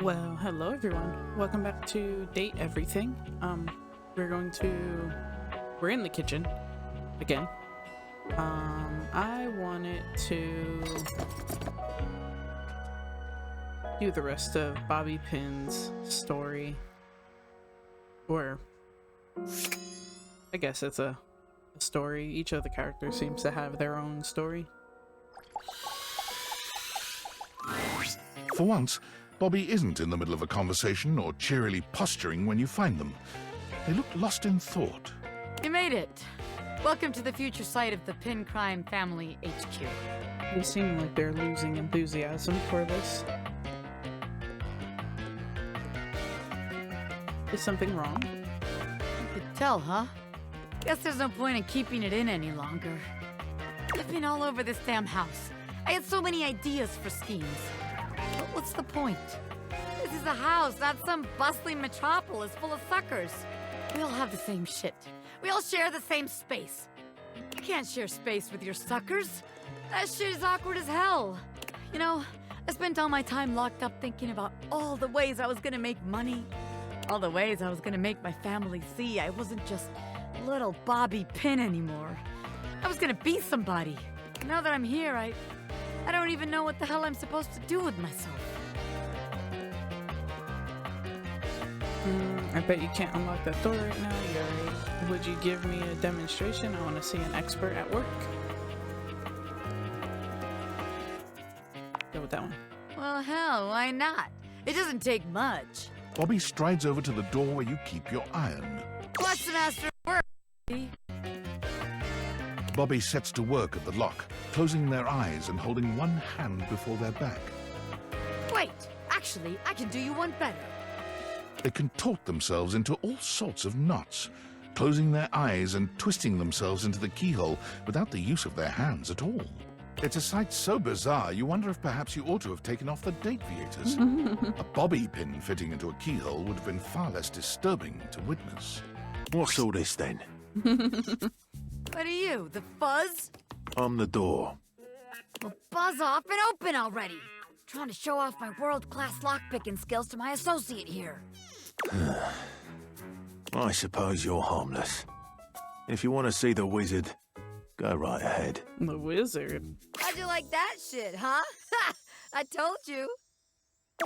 Well, hello everyone. Welcome back to Date Everything. We're in the kitchen again. I wanted to do the rest of Bobby Pin's story. Or I guess it's a story. Each of the characters seems to have their own story. For once, Bobby isn't in the middle of a conversation or cheerily posturing when you find them. They look lost in thought. You made it! Welcome to the future site of the Pin Crime Family HQ. They seem like they're losing enthusiasm for this. Is something wrong? You could tell, huh? Guess there's no point in keeping it in any longer. I've been all over this damn house. I had so many ideas for schemes. But what's the point? This is a house, not some bustling metropolis full of suckers. We all have the same shit. We all share the same space. You can't share space with your suckers. That shit is awkward as hell. You know, I spent all my time locked up thinking about all the ways I was gonna make money. All the ways I was gonna make my family see I wasn't just little Bobby Pin anymore. I was gonna be somebody. Now that I'm here, I don't even know what the hell I'm supposed to do with myself. I bet you can't unlock that door right now. You're right. Would you give me a demonstration? I want to see an expert at work. Go with that one. Well, hell, why not? It doesn't take much. Bobby strides over to the door where you keep your iron. What's the master of work? Bobby sets to work at the lock, closing their eyes and holding one hand before their back. Wait, actually, I can do you one better. They contort themselves into all sorts of knots, closing their eyes and twisting themselves into the keyhole without the use of their hands at all. It's a sight so bizarre you wonder if perhaps you ought to have taken off the date viators. A bobby pin fitting into a keyhole would have been far less disturbing to witness. What's all this then? What are you, the fuzz? I'm the door. Well, buzz off and open already. Trying to show off my world-class lockpicking skills to my associate here. I suppose you're harmless. If you want to see the wizard, go right ahead. The wizard. How'd you like that shit, huh? Ha! I told you.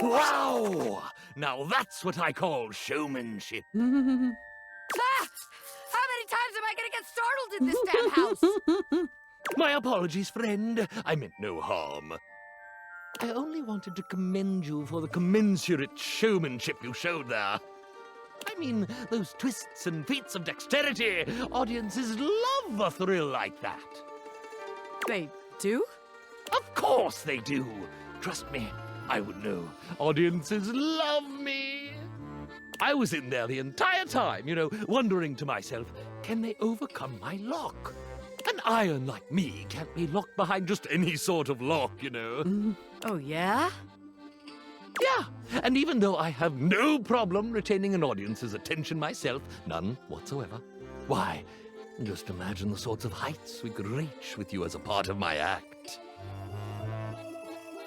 Wow! Now that's what I call showmanship. Ah! How many times am I gonna get startled in this damn house? My apologies, friend. I meant no harm. I only wanted to commend you for the commensurate showmanship you showed there. I mean, those twists and feats of dexterity. Audiences love a thrill like that. They do? Of course they do. Trust me, I would know. Audiences love me. I was in there the entire time, wondering to myself, can they overcome my lock? An iron like me can't be locked behind just any sort of lock, Oh, yeah? Yeah, and even though I have no problem retaining an audience's attention myself, none whatsoever, why, just imagine the sorts of heights we could reach with you as a part of my act.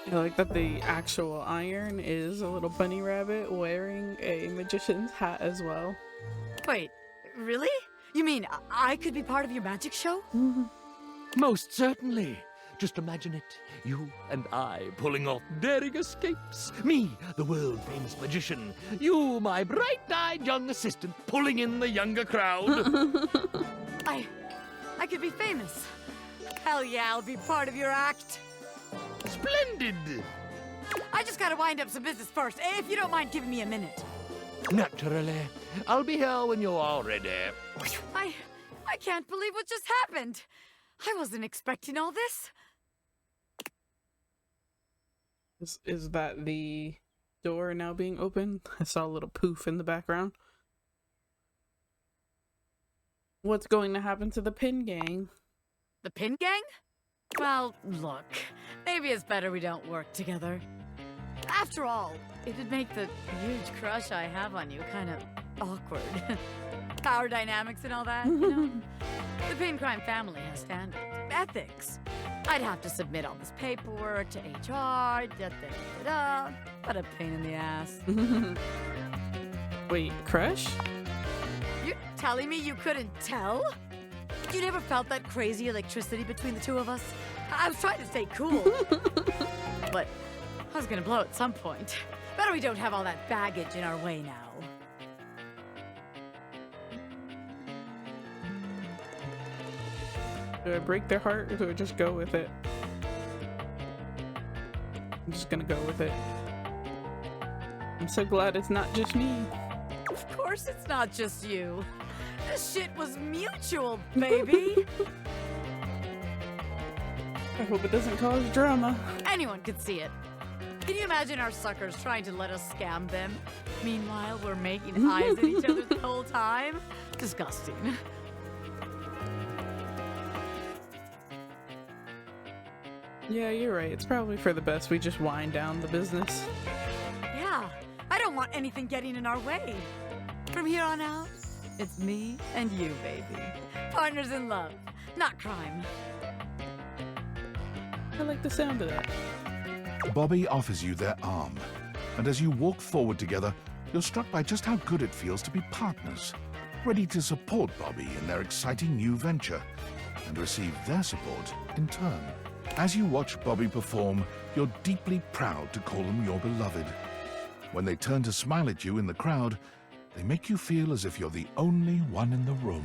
I like that the actual iron is a little bunny rabbit wearing a magician's hat as well. Wait, really? You mean I could be part of your magic show? Most certainly. Just imagine it. You and I pulling off daring escapes. Me, the world-famous magician. You, my bright-eyed young assistant, pulling in the younger crowd. I could be famous. Hell yeah, I'll be part of your act. Splendid! I just gotta wind up some business first, if you don't mind giving me a minute. Naturally. I'll be here when you are ready. I can't believe what just happened. I wasn't expecting all this. Is that the door now being opened? I saw a little poof in the background. What's going to happen to the Pin Gang? The Pin Gang? Well, look, maybe it's better we don't work together. After all, it would make the huge crush I have on you kind of awkward. Power dynamics and all that, The Pin Crime Family has standards, ethics. I'd have to submit all this paperwork to HR, What a pain in the ass. Wait, crush? You're telling me you couldn't tell? You never felt that crazy electricity between the two of us? I was trying to stay cool. But I was gonna blow at some point. Better we don't have all that baggage in our way now. Do I break their heart or do I just go with it? I'm just gonna go with it. I'm so glad it's not just me. Of course it's not just you. This shit was mutual, baby. I hope it doesn't cause drama. Anyone could see it. Can you imagine our suckers trying to let us scam them? Meanwhile, we're making eyes at each other the whole time? Disgusting. Yeah, you're right. It's probably for the best we just wind down the business. Yeah, I don't want anything getting in our way. From here on out, it's me and you, baby. Partners in love, not crime. I like the sound of that. Bobby offers you their arm, and as you walk forward together, you're struck by just how good it feels to be partners, ready to support Bobby in their exciting new venture, and receive their support in turn. As you watch Bobby perform, you're deeply proud to call him your beloved. When they turn to smile at you in the crowd, they make you feel as if you're the only one in the room.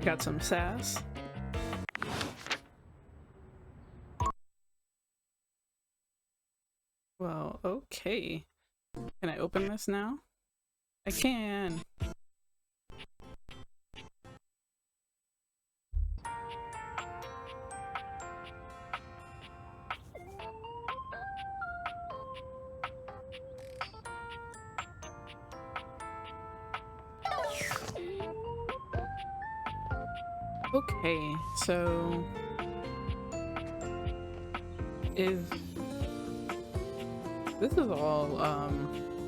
Got some sass. Well, okay. Can I open this now? I can. Okay, so this is all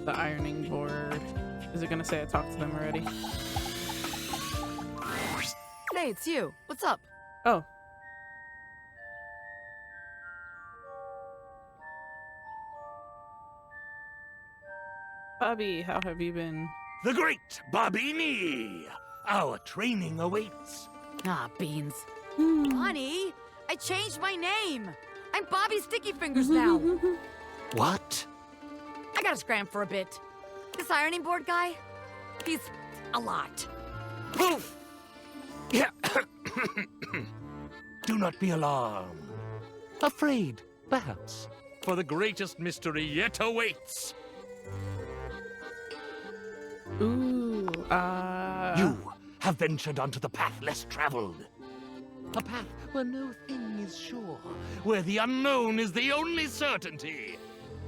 the ironing board. Is it gonna say I talked to them already? Hey, it's you. What's up? Oh. Bobby, how have you been? The great Bobini! Our training awaits. Ah, beans. Honey, I changed my name. I'm Bobby Sticky Fingers now. What? I gotta scram for a bit. This ironing board guy, he's a lot. Poof! Yeah. Do not be alarmed. Afraid, perhaps, for the greatest mystery yet awaits. Ooh, You have ventured onto the path less traveled. A path where no thing is sure, where the unknown is the only certainty.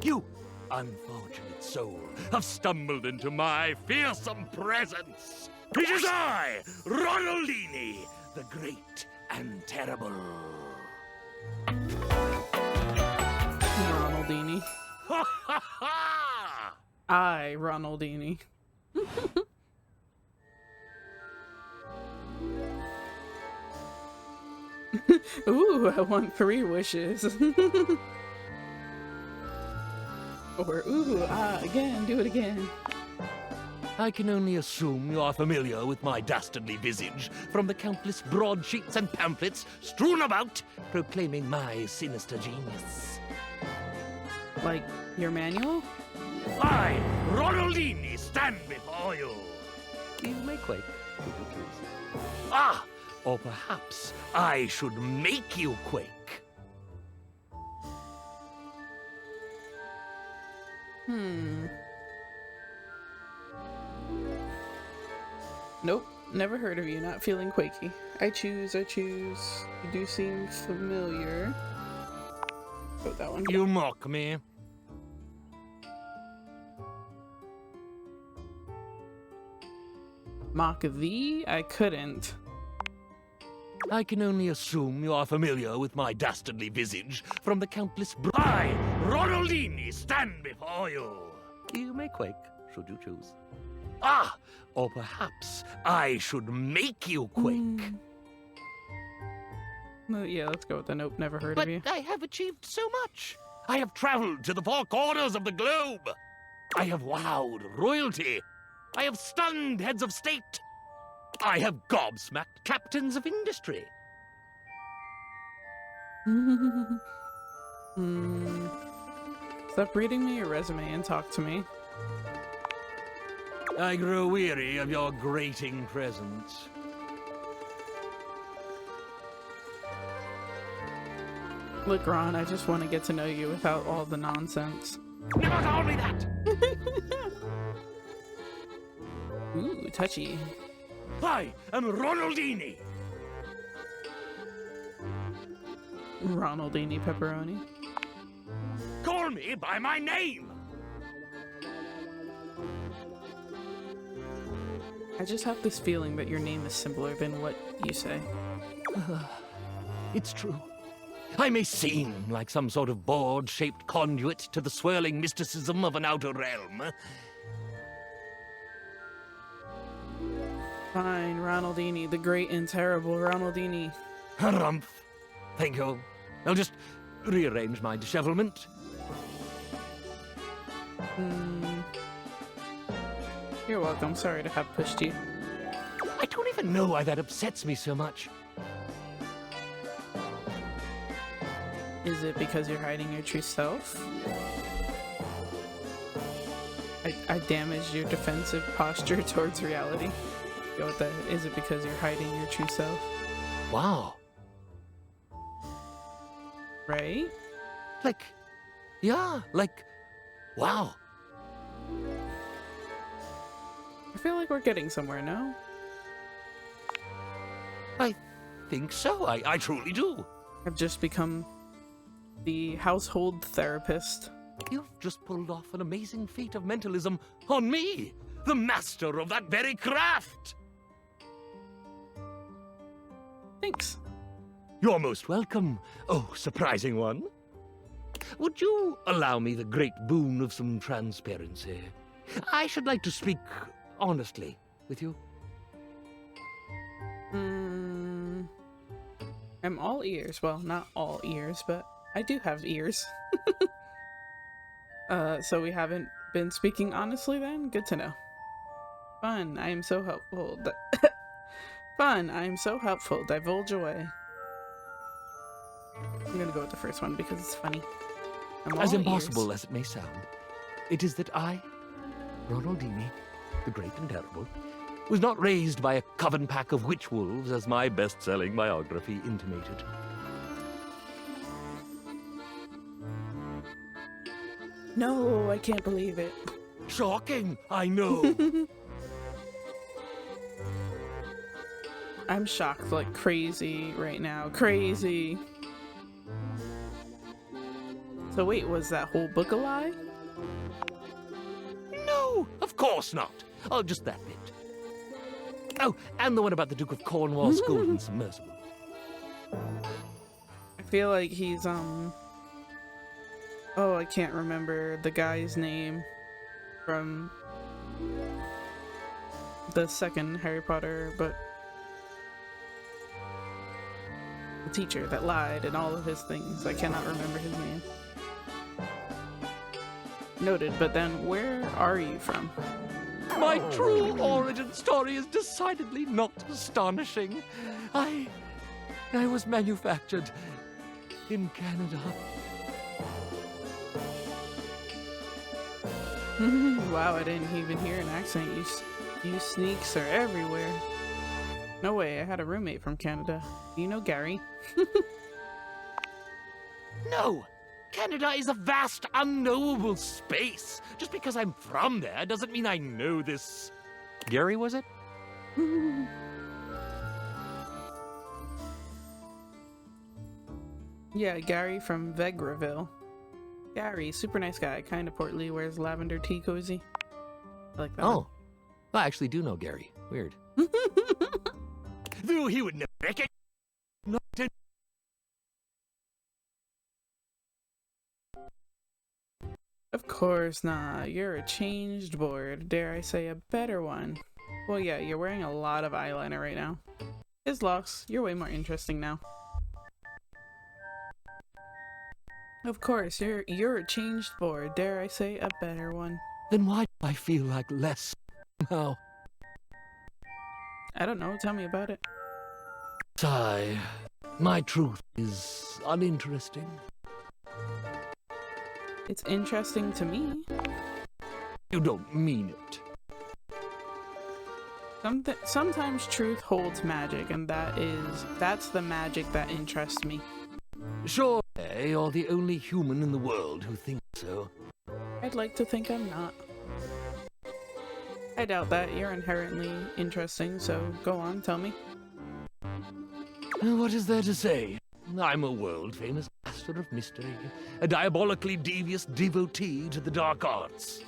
You, unfortunate soul, have stumbled into my fearsome presence. It is I, Ronaldini, the great and terrible. Ronaldini. Ha ha ha! I, Ronaldini. Ooh, I want 3 wishes. Or, ooh, again, do it again. I can only assume you are familiar with my dastardly visage from the countless broadsheets and pamphlets strewn about proclaiming my sinister genius. Like, your manual? I, Ronaldini, stand before you. You may quake, if you choose. Ah, or perhaps I should make you quake. Nope, never heard of you, not feeling quaky. I choose. You do seem familiar. Oh, that one. You mock me. Mock thee? I couldn't. I can only assume you are familiar with my dastardly visage from the countless I, Ronaldini, stand before you. You may quake, should you choose. Ah, or perhaps I should make you quake. No, yeah, let's go with the nope, never heard But of you. I have achieved so much. I have traveled to the four corners of the globe. I have wowed royalty. I have stunned heads of state. I have gobsmacked captains of industry. Stop reading me your resume and talk to me. I grow weary of your grating presence. Look, Ron, I just want to get to know you without all the nonsense. Never call me that! Ooh, touchy. I am Ronaldini. Ronaldini Pepperoni. Call me by my name. I just have this feeling that your name is simpler than what you say. It's true. I may seem like some sort of board-shaped conduit to the swirling mysticism of an outer realm. Fine, Ronaldini, the great and terrible Ronaldini. Harumph. Thank you. I'll just rearrange my dishevelment. You're welcome. Sorry to have pushed you. I don't even know why that upsets me so much. Is it because you're hiding your true self? I damaged your defensive posture towards reality. Go with that. Is it because you're hiding your true self? Wow. Right? Wow. I feel like we're getting somewhere, no? I think so. I truly do. I've just become the household therapist. You've just pulled off an amazing feat of mentalism on me, the master of that very craft. Thanks. You're most welcome, oh surprising one. Would you allow me the great boon of some transparency? I should like to speak honestly with you. I'm all ears. Well, not all ears, but I do have ears. So we haven't been speaking honestly then? Good to know. Fun, I am so helpful. Fun, I am so helpful. Divulge away. I'm gonna go with the first one because it's funny. I'm As all impossible ears. as it may sound, it is that I, Ronaldini, the great and terrible, was not raised by a coven pack of witch wolves as my best-selling biography intimated. No, I can't believe it. Shocking, I know. I'm shocked like crazy right now. Crazy. So wait, was that whole book a lie? No, of course not. Oh, just that bit. Oh, and the one about the Duke of Cornwall's golden submersible. I feel like he's oh, I can't remember the guy's name from the second Harry Potter, but the teacher that lied and all of his things. I cannot remember his name. Noted, but then where are you from? My true origin story is decidedly not astonishing. I was manufactured in Canada. Wow, I didn't even hear an accent. You sneaks are everywhere. No way, I had a roommate from Canada. Do you know Gary? No! Canada is a vast, unknowable space. Just because I'm from there doesn't mean I know this. Gary, was it? Yeah, Gary from Vegreville. Gary, super nice guy, kind of portly, wears lavender tea cozy. I like that. Oh. I actually do know Gary. Weird. Though he would never recognize. Not in- Of course not. You're a changed board. Dare I say a better one. Well, yeah, you're wearing a lot of eyeliner right now. His loss, you're way more interesting now. Of course, you're a changed board. Dare I say a better one. Then why do I feel like less somehow? I don't know. Tell me about it. Sigh. My truth is uninteresting. It's interesting to me. You don't mean it. Sometimes truth holds magic, and that's the magic that interests me. Sure, you're the only human in the world who thinks so. I'd like to think I'm not. I doubt that. You're inherently interesting, so go on, tell me. What is there to say? I'm a world-famous master of mystery, a diabolically devious devotee to the dark arts.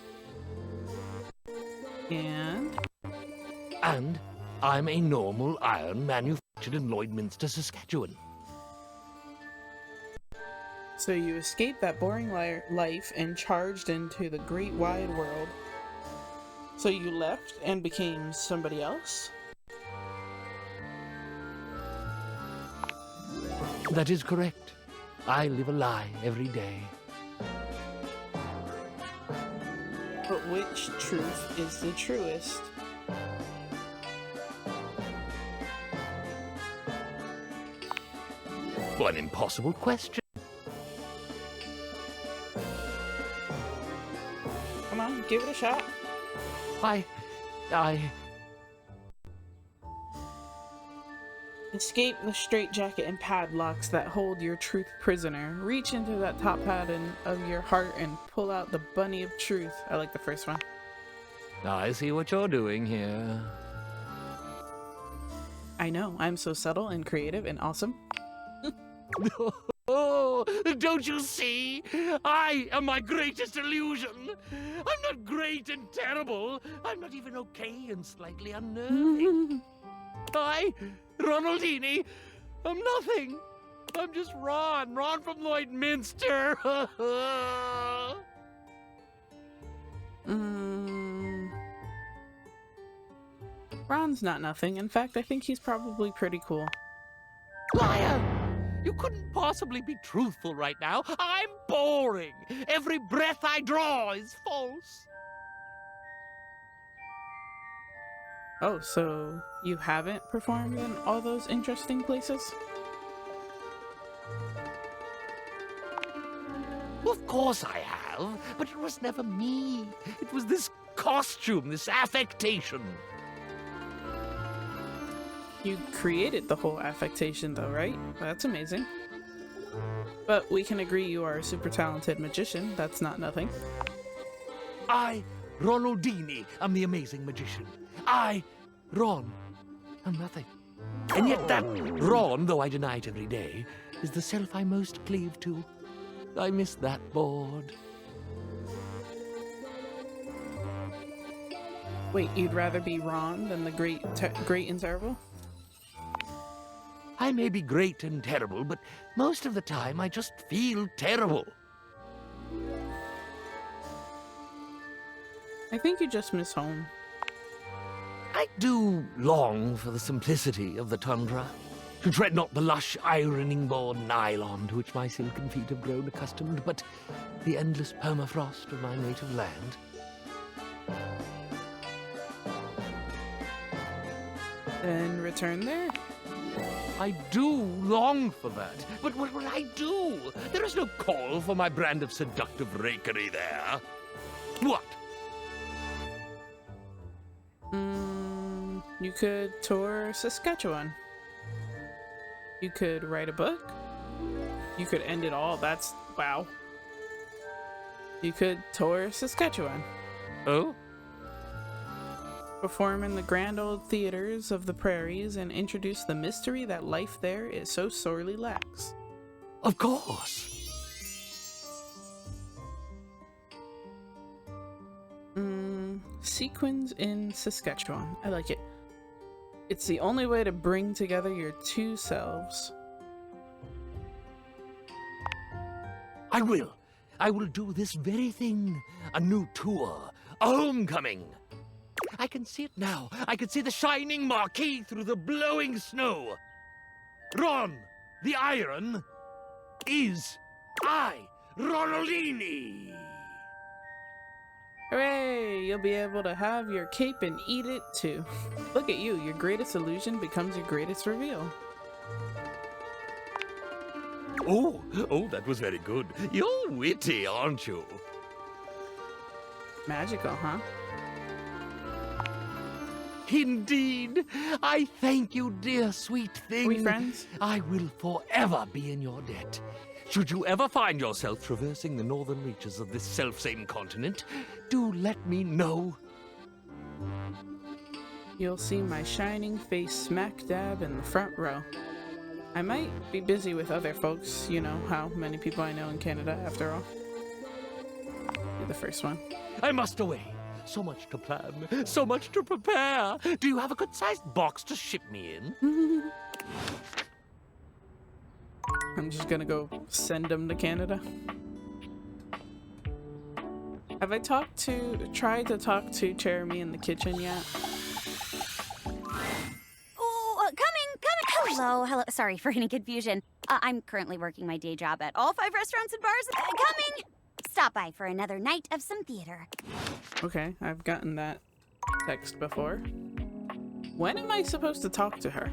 And I'm a normal iron manufactured in Lloydminster, Saskatchewan. so you escaped that boring life and charged into the great wide world. So you left and became somebody else? That is correct. I live a lie every day. But which truth is the truest? What an impossible question. Come on, give it a shot. I... Escape the straitjacket and padlocks that hold your truth prisoner. Reach into that top hat of your heart and pull out the bunny of truth. I like the first one. I see what you're doing here. I know, I'm so subtle and creative and awesome. Oh, don't you see? I am my greatest illusion. I'm not great and terrible. I'm not even okay and slightly unnerving. I, Ronaldini, I'm nothing. I'm just Ron from Lloydminster. Ron's not nothing. In fact, I think he's probably pretty cool. Liar! You couldn't possibly be truthful right now. I'm boring. Every breath I draw is false. Oh, so you haven't performed in all those interesting places? Of course I have, but it was never me. It was this costume, this affectation. You created the whole affectation though, right? That's amazing. But we can agree you are a super talented magician. That's not nothing. I, Ronaldini, am the amazing magician. I, Ron, am nothing. And yet that Ron, though I deny it every day, is the self I most cleave to. I miss that board. Wait, you'd rather be Ron than the great and terrible? I may be great and terrible, but most of the time I just feel terrible. I think you just miss home. I do long for the simplicity of the tundra, to tread not the lush ironing board nylon to which my silken feet have grown accustomed, but the endless permafrost of my native land. Then return there? I do long for that, but what will I do? There is no call for my brand of seductive rakery there. What? You could tour Saskatchewan. You could write a book. You could end it all. That's... wow. You could tour Saskatchewan. Oh? Perform in the grand old theaters of the prairies and introduce the mystery that life there is so sorely lacks. Of course. Sequins in Saskatchewan. I like it. It's the only way to bring together your two selves. I will. I will do this very thing. A new tour. A homecoming. I can see it now. I can see the shining marquee through the blowing snow. Ron, the Iron, is I, Ronaldini. Hooray! You'll be able to have your cape and eat it too. Look at you, your greatest illusion becomes your greatest reveal. Oh, that was very good. You're witty, aren't you? Magical, huh? Indeed. I thank you, dear sweet thing. Are we friends? I will forever be in your debt. Should you ever find yourself traversing the northern reaches of this selfsame continent, do let me know. You'll see my shining face smack dab in the front row. I might be busy with other folks, you know how many people I know in Canada, after all. You're the first one. I must away. So much to plan, so much to prepare. Do you have a good-sized box to ship me in? I'm just gonna go send them to Canada. Have I tried to talk to Jeremy in the kitchen yet? Oh, coming. Hello. Sorry for any confusion. I'm currently working my day job at all 5 restaurants and bars. Coming. Stop by for another night of some theater. Okay, I've gotten that text before. When am I supposed to talk to her?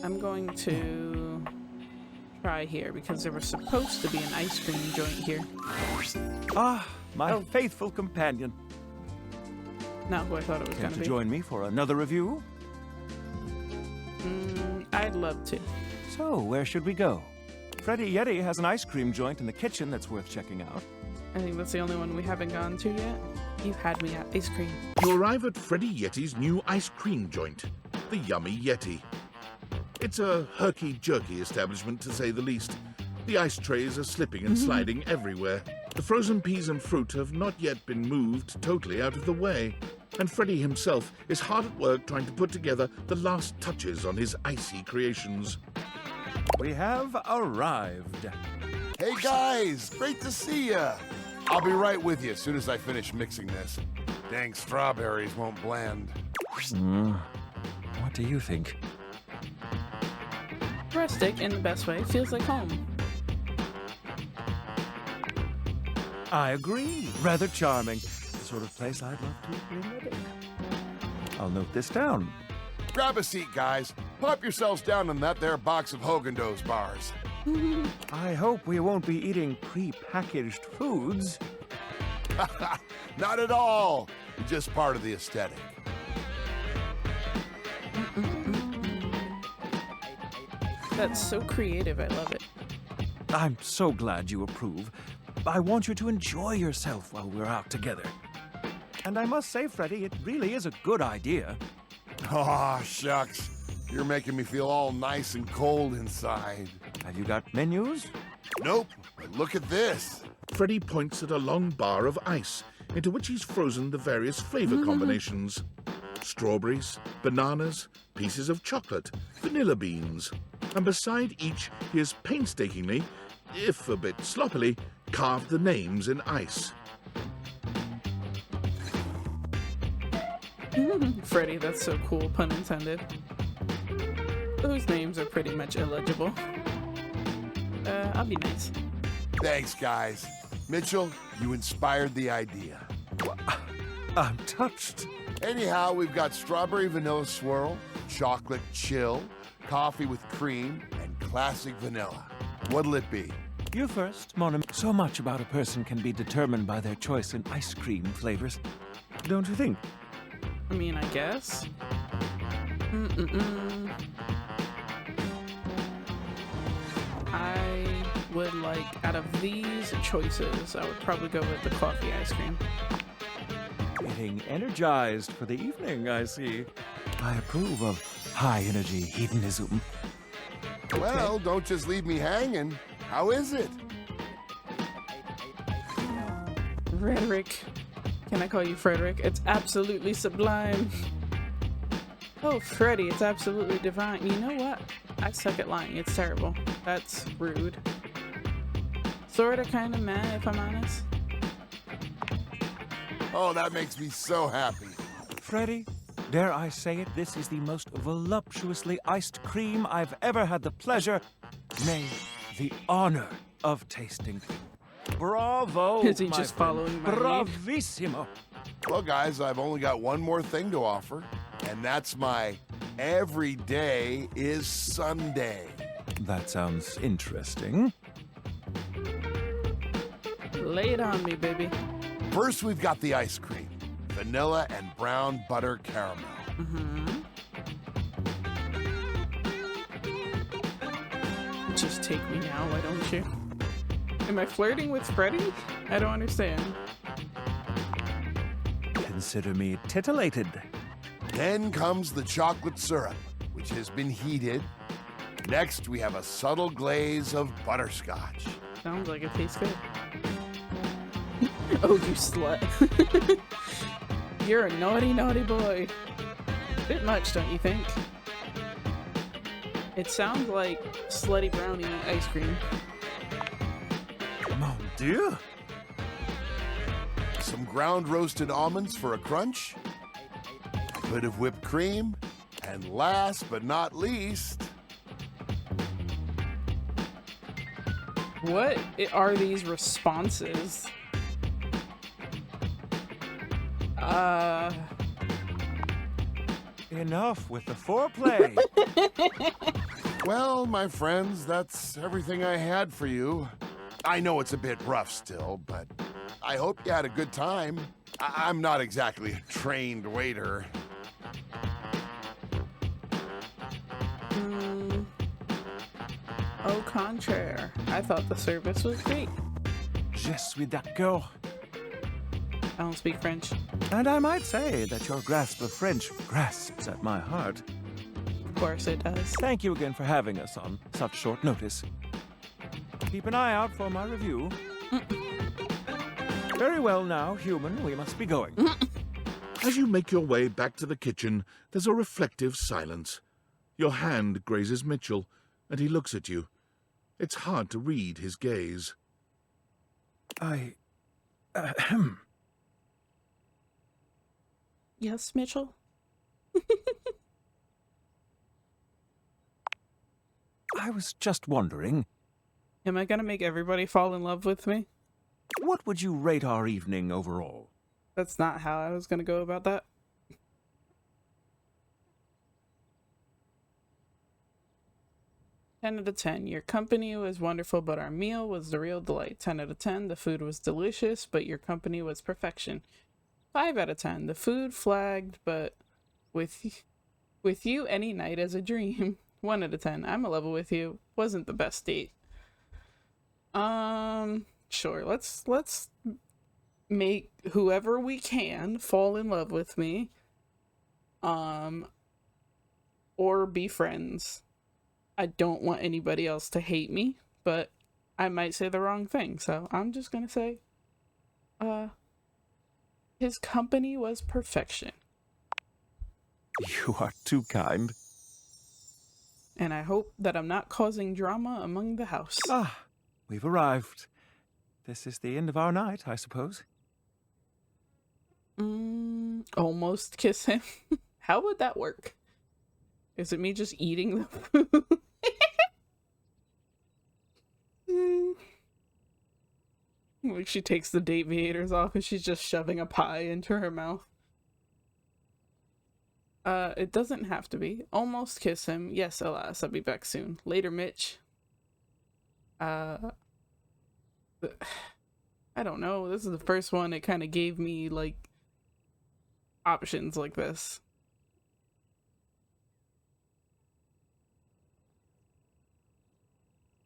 I'm going to try here because there was supposed to be an ice cream joint here. Ah, my faithful companion. Not who I thought it was Care going to to be. join me for another review? I'd love to. So, where should we go? Freddy Yeti has an ice cream joint in the kitchen that's worth checking out. I think that's the only one we haven't gone to yet. You had me at ice cream. You arrive at Freddy Yeti's new ice cream joint, the Yummy Yeti. It's a herky-jerky establishment, to say the least. The ice trays are slipping and sliding everywhere. The frozen peas and fruit have not yet been moved totally out of the way. And Freddy himself is hard at work trying to put together the last touches on his icy creations. We have arrived. Hey guys, great to see ya. I'll be right with you as soon as I finish mixing this. Dang strawberries won't blend. What do you think? Rustic in the best way, feels like home. I agree. Rather charming. The sort of place I'd love to bring a date. I'll note this down. Grab a seat, guys. Pop yourselves down in that there box of Haagen-Dazs bars. I hope we won't be eating pre-packaged foods. Not at all. Just part of the aesthetic. That's so creative, I love it. I'm so glad you approve. I want you to enjoy yourself while we're out together. And I must say, Freddy, it really is a good idea. Aw, shucks. You're making me feel all nice and cold inside. Have you got menus? Nope, but look at this. Freddy points at a long bar of ice, into which he's frozen the various flavor combinations. Strawberries, bananas, pieces of chocolate, vanilla beans. And beside each, he has painstakingly, if a bit sloppily, carved the names in ice. Freddy, that's so cool, pun intended. Those names are pretty much illegible. I'll be nice. Thanks, guys. Mitchell, you inspired the idea. I'm touched. Anyhow, we've got strawberry vanilla swirl, chocolate chill, coffee with cream, and classic vanilla. What'll it be? You first, mon ami. So much about a person can be determined by their choice in ice cream flavors. Don't you think? I mean, I guess. I would like, out of these choices, I would probably go with the coffee ice cream. Getting energized for the evening, I see. I approve of high-energy hedonism. Well, don't just leave me hanging. How is it? Frederick. Can I call you Frederick? It's absolutely sublime. Oh, Freddy, it's absolutely divine. You know what? I suck at lying. It's terrible. That's rude. Sorta kinda meh, if I'm honest. Oh, that makes me so happy. Freddy, dare I say it, this is the most voluptuously iced cream I've ever had the pleasure, nay, the honor of tasting. Bravo! Is he my just friend. following my lead? Bravissimo! Well, guys, I've only got one more thing to offer, and that's my every day is Sunday. That sounds interesting. Lay it on me, baby. First, we've got the ice cream. Vanilla and brown butter caramel. Just take me now, why don't you? Am I flirting with Freddy? I don't understand. Consider me titillated. Then comes the chocolate syrup, which has been heated. Next, we have a subtle glaze of butterscotch. Sounds like it tastes good. Oh, you slut. You're a naughty, naughty boy. Bit much, don't you think? It sounds like slutty brownie ice cream. Mon Dieu! Some ground roasted almonds for a crunch. A bit of whipped cream. And last but not least, What are these responses? Enough with the foreplay. well, my friends, that's everything I had for you. I know it's a bit rough still, but I hope you had a good time. I'm not exactly a trained waiter. Au contraire. I thought the service was great. Je suis d'accord. I don't speak French. And I might say that your grasp of French grasps at my heart. Of course it does. Thank you again for having us on such short notice. Keep an eye out for my review. Very well now, human, we must be going. As you make your way back to the kitchen, there's a reflective silence. Your hand grazes Mitchell, and he looks at you. It's hard to read his gaze. Yes, Mitchell? I was just wondering, Am I gonna make everybody fall in love with me? what would you rate our evening overall? That's not how I was gonna go about that. Ten out of 10. Your company was wonderful, but our meal was the real delight. 10 out of 10. The food was delicious, but your company was perfection. 5 out of 10. The food flagged, but with you any night as a dream. 1 out of 10. I'm in love with you. Wasn't the best date. Sure. Let's make whoever we can fall in love with me. Or be friends. I don't want anybody else to hate me, but I might say the wrong thing, so I'm just gonna say, his company was perfection. You are too kind. And I hope that I'm not causing drama among the house. Ah, we've arrived. This is the end of our night, I suppose. Almost kiss him. How would that work? Is it me just eating the food? Like she takes the deviators off and she's just shoving a pie into her mouth. It doesn't have to be. Almost kiss him. Yes, alas, I'll be back soon. Later, Mitch. I don't know. This is the first one it kind of gave me, like, options like this.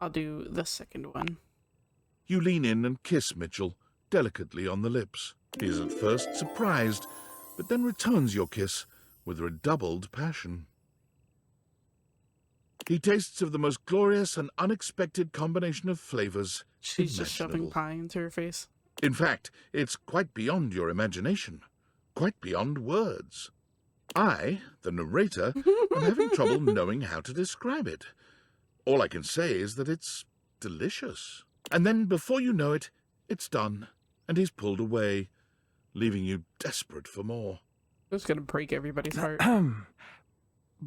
I'll do the second one. You lean in and kiss Mitchell, delicately on the lips. He is at first surprised, but then returns your kiss with redoubled passion. He tastes of the most glorious and unexpected combination of flavors She's just shoving imaginable. pie into her face. In fact, it's quite beyond your imagination, quite beyond words. I, the narrator, am having trouble knowing how to describe it. All I can say is that it's delicious. And then, before you know it, it's done, and he's pulled away, leaving you desperate for more. It's gonna break everybody's heart.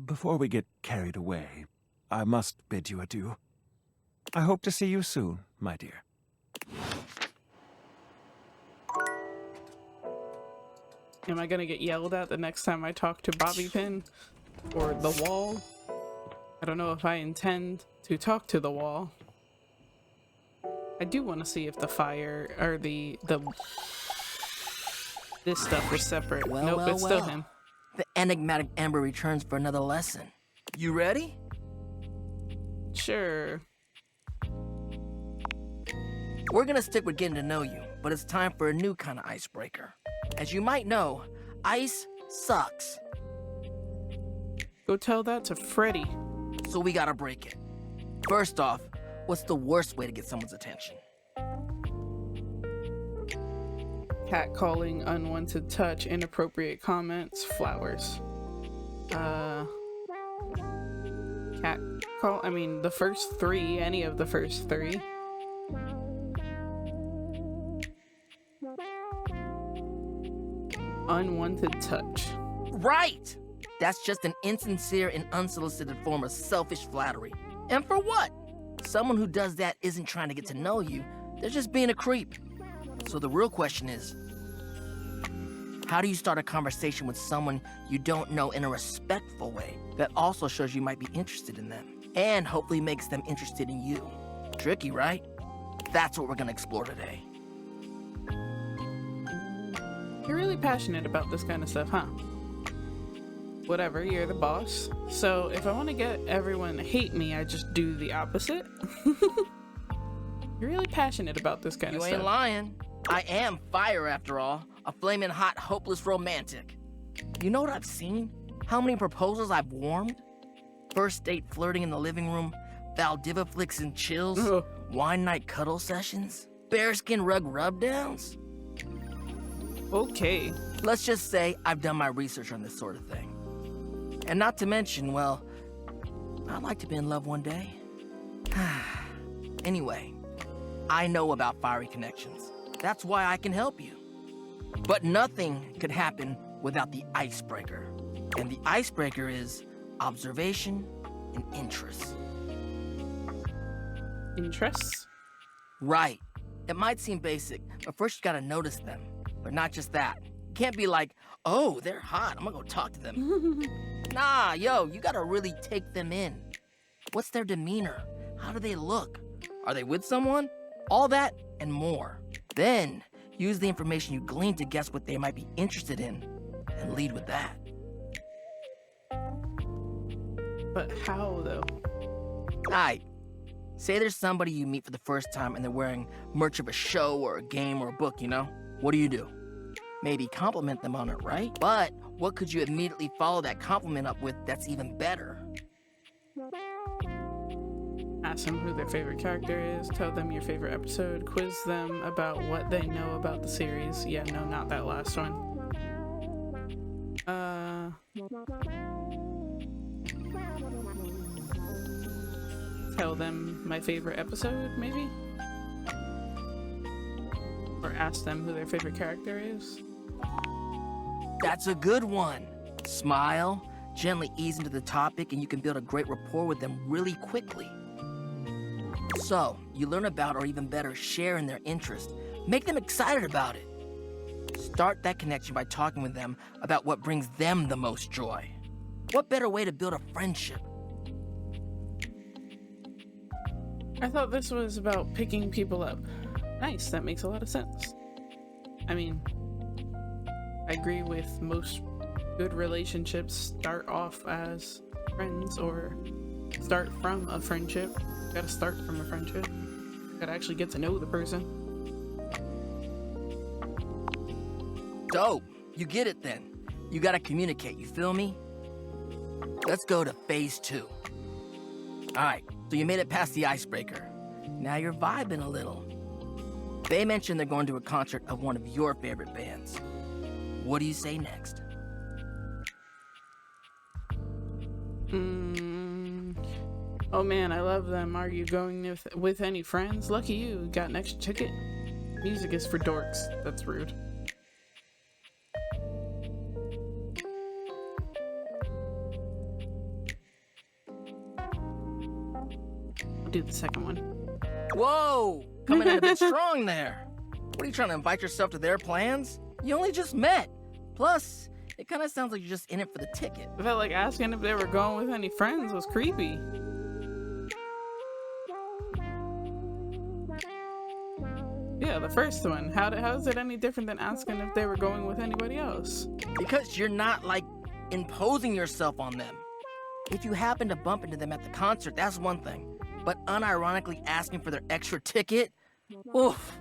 Before we get carried away, I must bid you adieu. I hope to see you soon, my dear. Am I gonna get yelled at the next time I talk to Bobby Pin or the wall? I don't know if I intend to talk to the wall. I do want to see if the fire or this stuff is separate. Well, nope, well, it's still well. him. The enigmatic Amber returns for another lesson. You ready? Sure. We're gonna stick with getting to know you, but it's time for a new kind of icebreaker. As you might know, ice sucks, Go tell that to Freddy. so we gotta break it. First off, what's the worst way to get someone's attention? Catcalling, unwanted touch, inappropriate comments, flowers. Catcall, I mean, the first three, any of the first three. Unwanted touch. Right! That's just an insincere and unsolicited form of selfish flattery. And for what? Someone who does that isn't trying to get to know you, they're just being a creep. So the real question is, how do you start a conversation with someone you don't know in a respectful way that also shows you might be interested in them and hopefully makes them interested in you? Tricky, right? That's what we're gonna explore today. You're really passionate about this kind of stuff, huh? Whatever, you're the boss. So if I want to get everyone to hate me, I just do the opposite? You're really passionate about this kind You of ain't stuff. lying. I am fire after all. A flaming hot, hopeless romantic. You know what I've seen? How many proposals I've warmed? First date flirting in the living room, Valdiva flicks and chills, Ugh. wine night cuddle sessions, bearskin rug rubdowns. Okay. Let's just say I've done my research on this sort of thing. And not to mention, well, I'd like to be in love one day. Anyway, I know about fiery connections. That's why I can help you. But nothing could happen without the icebreaker. And the icebreaker is observation and interest. Interests? Right. It might seem basic, but first you gotta notice them. But not just that. You can't be like, oh, they're hot, I'm gonna go talk to them. Nah, yo, you gotta really take them in. What's their demeanor? How do they look? Are they with someone? All that and more. Then, use the information you glean to guess what they might be interested in, and lead with that. But how, though? Aight. Say there's somebody you meet for the first time and they're wearing merch of a show or a game or a book, you know? What do? Maybe compliment them on it, right? But what could you immediately follow that compliment up with that's even better? Ask them who their favorite character is, tell them your favorite episode, quiz them about what they know about the series. Yeah, no, not that last one. Tell them my favorite episode, maybe? Or ask them who their favorite character is. That's a good one. Smile, gently ease into the topic, and you can build a great rapport with them really quickly. So, you learn about, or even better, share in their interest. Make them excited about it. Start that connection by talking with them about what brings them the most joy. What better way to build a friendship? I thought this was about picking people up. Nice, that makes a lot of sense. I mean, I agree with most good relationships start off as friends or start from a friendship. Gotta start from a friendship. Gotta actually get to know the person. Dope. You get it then. You gotta communicate, you feel me? Let's go to phase 2. Alright, so you made it past the icebreaker. Now you're vibing a little. They mentioned they're going to a concert of one of your favorite bands. What do you say next? Oh man, I love them. Are you going with any friends? Lucky you. Got an extra ticket? Music is for dorks. That's rude. I'll do the second one. Whoa! Coming in a bit strong there. What, are you trying to invite yourself to their plans? You only just met. Plus, it kind of sounds like you're just in it for the ticket. I felt like asking if they were going with any friends was creepy. Yeah, the first one. How is it any different than asking if they were going with anybody else? Because you're not, like, imposing yourself on them. If you happen to bump into them at the concert, that's one thing. But unironically asking for their extra ticket? Oof.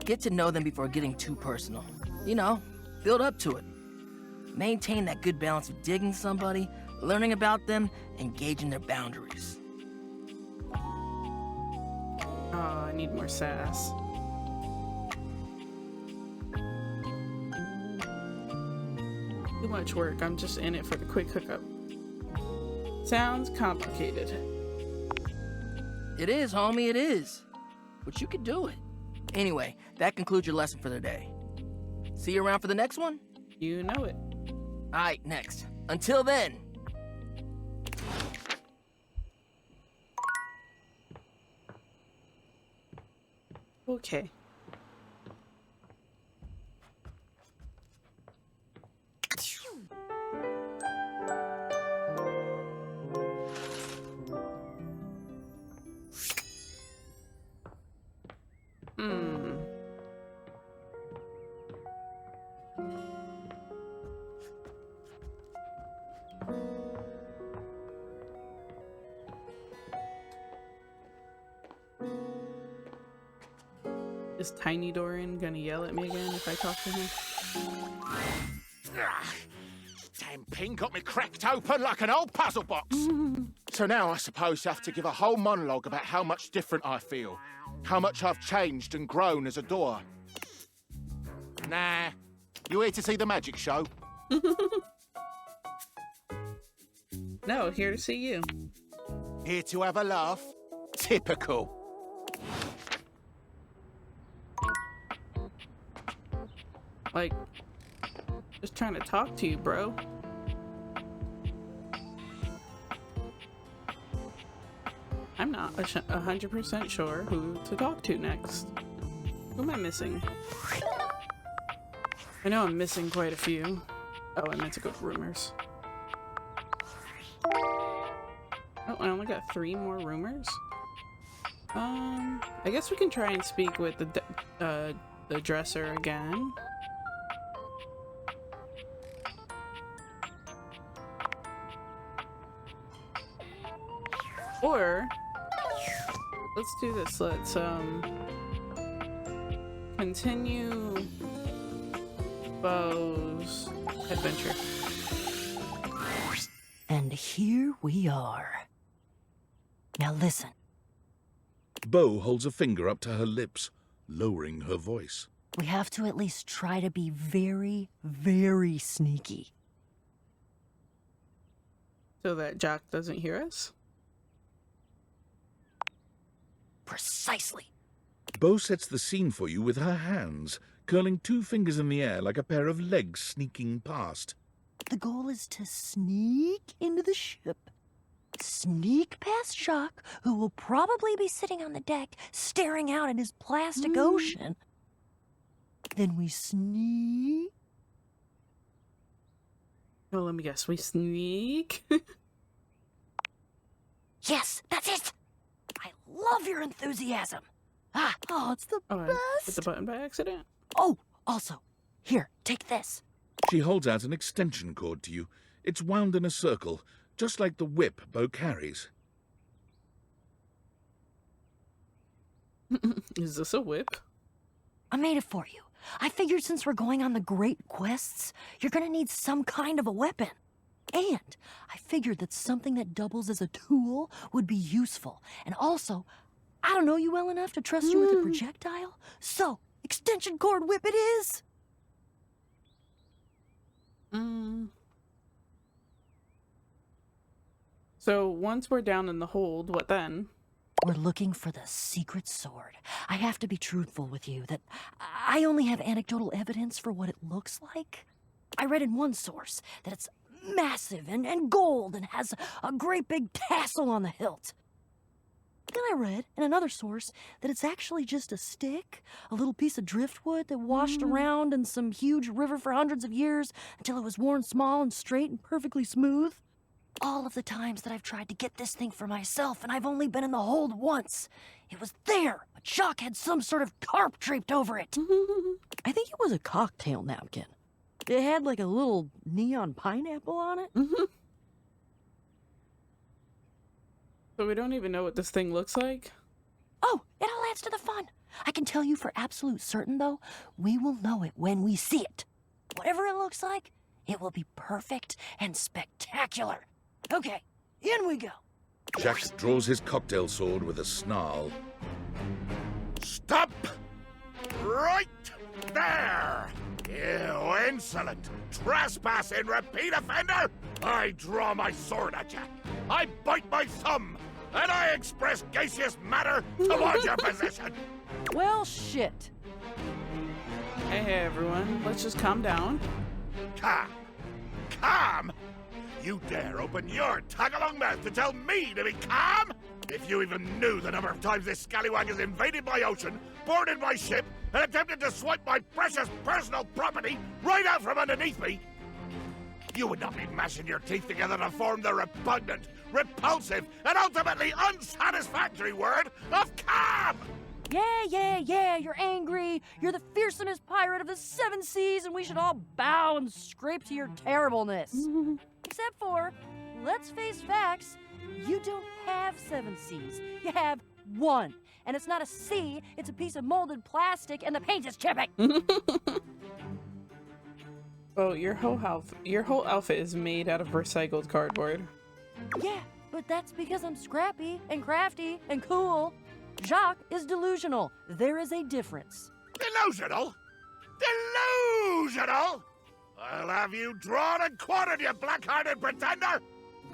Get to know them before getting too personal. You know, build up to it. Maintain that good balance of digging somebody, learning about them, and gauging their boundaries. Oh, I need more sass. Too much work. I'm just in it for the quick hookup. Sounds complicated. It is, homie, it is. But you can do it. Anyway, that concludes your lesson for the day. See you around for the next one? You know it. Alright, next. Until then. Okay. Is Tiny Dorian gonna yell at me again if I talk to him? Damn pin got me cracked open like an old puzzle box. So now I suppose I have to give a whole monologue about how much different I feel. How much I've changed and grown as a door. Nah. You here to see the magic show? No, here to see you. Here to have a laugh? Typical. Like, just trying to talk to you, bro. I'm not 100% sure who to talk to next. Who am I missing? I know I'm missing quite a few. Oh, I meant to go to rumors. Oh, I only got 3 more rumors? I guess we can try and speak with the dresser again. Or, let's do this. Let's, continue Beau's adventure. And here we are. Now listen. Beau holds a finger up to her lips, lowering her voice. We have to at least try to be very, very sneaky. So that Jack doesn't hear us? Precisely. Beau sets the scene for you with her hands, curling 2 fingers in the air like a pair of legs sneaking past. The goal is to sneak into the ship, sneak past Jacques, who will probably be sitting on the deck staring out at his plastic ocean. Then we sneak. Oh, let me guess. We sneak? Yes, that's it! I love your enthusiasm. Oh, it's the Oh, I best. hit the button by accident. Oh, also, here, take this. She holds out an extension cord to you. It's wound in a circle, just like the whip Beau carries. Is this a whip? I made it for you. I figured since we're going on the great quests, you're gonna need some kind of a weapon. And I figured that something that doubles as a tool would be useful. And also, I don't know you well enough to trust you with a projectile. So, extension cord whip it is! So once we're down in the hold, what then? We're looking for the secret sword. I have to be truthful with you that I only have anecdotal evidence for what it looks like. I read in one source that it's massive and gold and has a great big tassel on the hilt. Then I read in another source that it's actually just a stick, a little piece of driftwood that washed around in some huge river for hundreds of years until it was worn small and straight and perfectly smooth. All of the times that I've tried to get this thing for myself, and I've only been in the hold once. It was there, but Jacques had some sort of carp draped over it. I think it was a cocktail napkin. It had like a little neon pineapple on it. So we don't even know what this thing looks like? Oh, it all adds to the fun. I can tell you for absolute certain, though, we will know it when we see it. Whatever it looks like, it will be perfect and spectacular. Okay, in we go. Jacques draws his cocktail sword with a snarl. Stop! Right there! You insolent, trespassing repeat offender! I draw my sword at you. I bite my thumb, and I express gaseous matter towards your position. Well, shit. Hey everyone, let's just calm down. Calm? Calm? You dare open your tag-along mouth to tell me to be calm? If you even knew the number of times this scallywag has invaded my ocean, boarded my ship, and attempted to swipe my precious personal property right out from underneath me, you would not be mashing your teeth together to form the repugnant, repulsive, and ultimately unsatisfactory word of calm! Yeah, you're angry. You're the fearsomest pirate of the 7 seas, and we should all bow and scrape to your terribleness. Except for, let's face facts, you don't have 7 seas. You have 1. And it's not a sea, it's a piece of molded plastic, and the paint is chipping. Oh, your whole outfit is made out of recycled cardboard. Yeah, but that's because I'm scrappy and crafty and cool. Jacques is delusional. There is a difference. Delusional? Delusional? I'll have you drawn and quartered, you black-hearted pretender!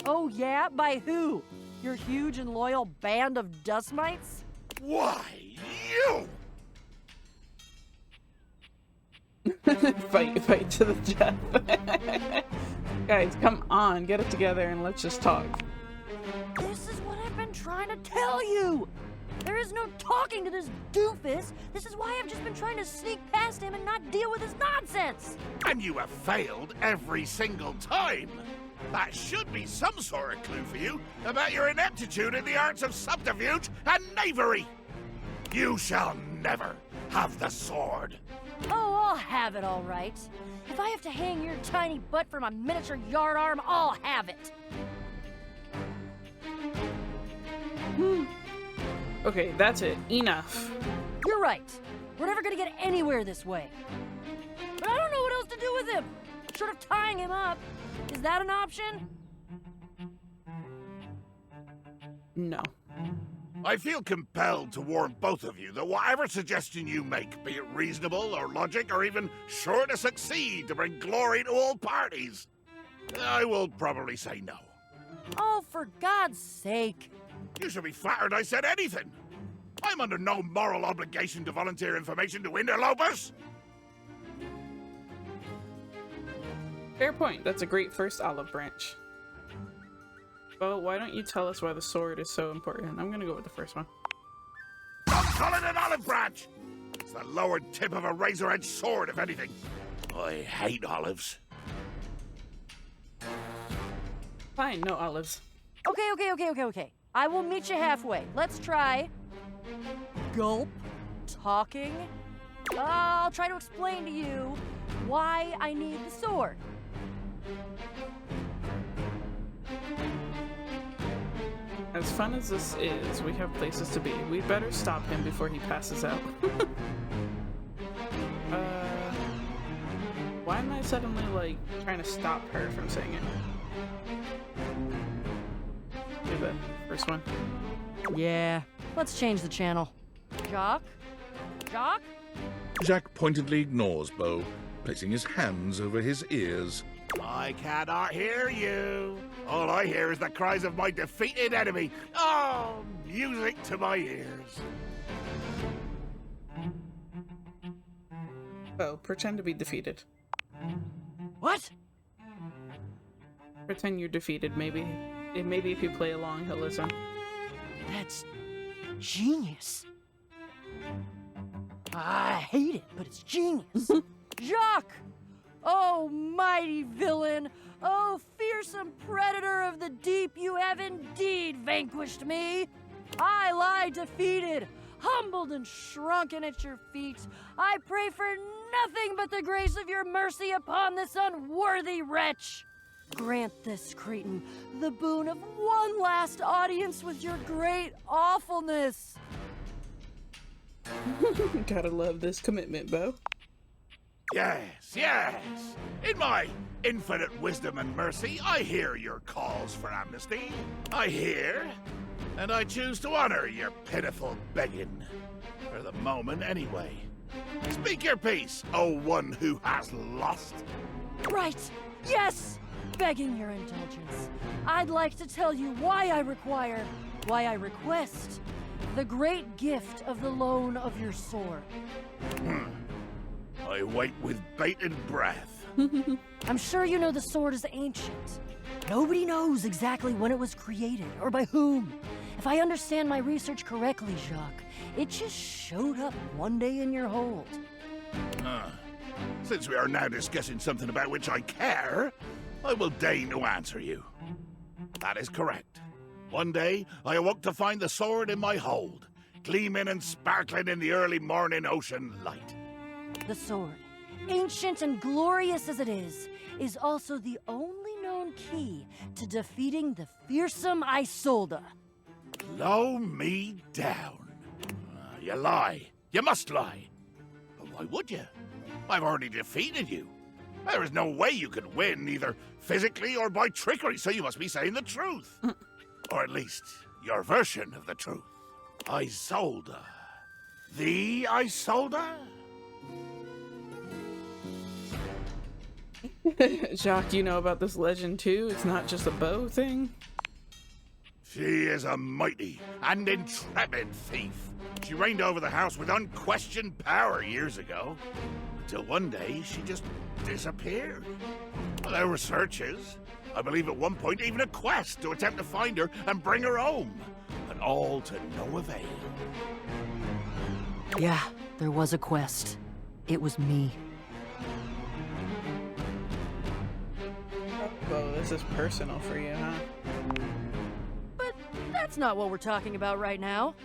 Oh yeah? By who? Your huge and loyal band of dust mites? Why, you! Fight to the death. Guys, come on, get it together and let's just talk. This is what I've been trying to tell you! There is no talking to this doofus. This is why I've just been trying to sneak past him and not deal with his nonsense. And you have failed every single time. That should be some sort of clue for you about your ineptitude in the arts of subterfuge and knavery. You shall never have the sword. Oh, I'll have it all right. If I have to hang your tiny butt from a miniature yard arm, I'll have it. Okay, that's it. Enough. You're right. We're never gonna get anywhere this way. But I don't know what else to do with him. Short of tying him up. Is that an option? No. I feel compelled to warn both of you that whatever suggestion you make, be it reasonable or logic or even sure to succeed to bring glory to all parties, I will probably say no. Oh, for God's sake. You should be flattered I said anything. I'm under no moral obligation to volunteer information to interlopers. Fair point. That's a great first olive branch. Well, why don't you tell us why the sword is so important? I'm gonna go with the first one. Don't call it an olive branch! It's the lower tip of a razor-edged sword, if anything. I hate olives. Fine, no olives. Okay. I will meet you halfway. Let's try... Gulp. Talking. I'll try to explain to you why I need the sword. As fun as this is, we have places to be. We'd better stop him before he passes out. Why am I suddenly, like, trying to stop her from saying it? Do the first one. Yeah, let's change the channel. Jacques? Jacques pointedly ignores Beau, placing his hands over his ears. I cannot hear you. All I hear is the cries of my defeated enemy. Oh, music to my ears. Oh, pretend to be defeated. What? Pretend you're defeated, maybe. Maybe if you play along, he'll listen. That's genius. I hate it, but it's genius. Jacques! Oh, mighty villain! Oh, fearsome predator of the deep, you have indeed vanquished me! I lie defeated, humbled and shrunken at your feet. I pray for nothing but the grace of your mercy upon this unworthy wretch. Grant this cretin the boon of one last audience with your great awfulness. Gotta love this commitment, Bo. Yes, yes. In my infinite wisdom and mercy, I hear your calls for amnesty. I hear, and I choose to honor your pitiful begging. For the moment, anyway. Speak your piece, O one who has lost. Right, yes! Begging your indulgence, I'd like to tell you why I request, the great gift of the loan of your sword. I wait with bated breath. I'm sure you know the sword is ancient. Nobody knows exactly when it was created, or by whom. If I understand my research correctly, Jacques, it just showed up one day in your hold. Since we are now discussing something about which I care, I will deign to answer you. That is correct. One day, I awoke to find the sword in my hold, gleaming and sparkling in the early morning ocean light. The sword, ancient and glorious as it is also the only known key to defeating the fearsome Isolde. Blow me down. You lie. You must lie. But why would you? I've already defeated you. There is no way you could win, either physically or by trickery, so you must be saying the truth. Or at least, your version of the truth. Isolde. The Isolde? Jacques, you know about this legend too? It's not just a bow thing? She is a mighty and intrepid thief. She reigned over the house with unquestioned power years ago. Until one day, she just disappeared. Well, there were searches. I believe at one point even a quest to attempt to find her and bring her home. But all to no avail. Yeah, there was a quest. It was me. Whoa, this is personal for you, huh? But that's not what we're talking about right now.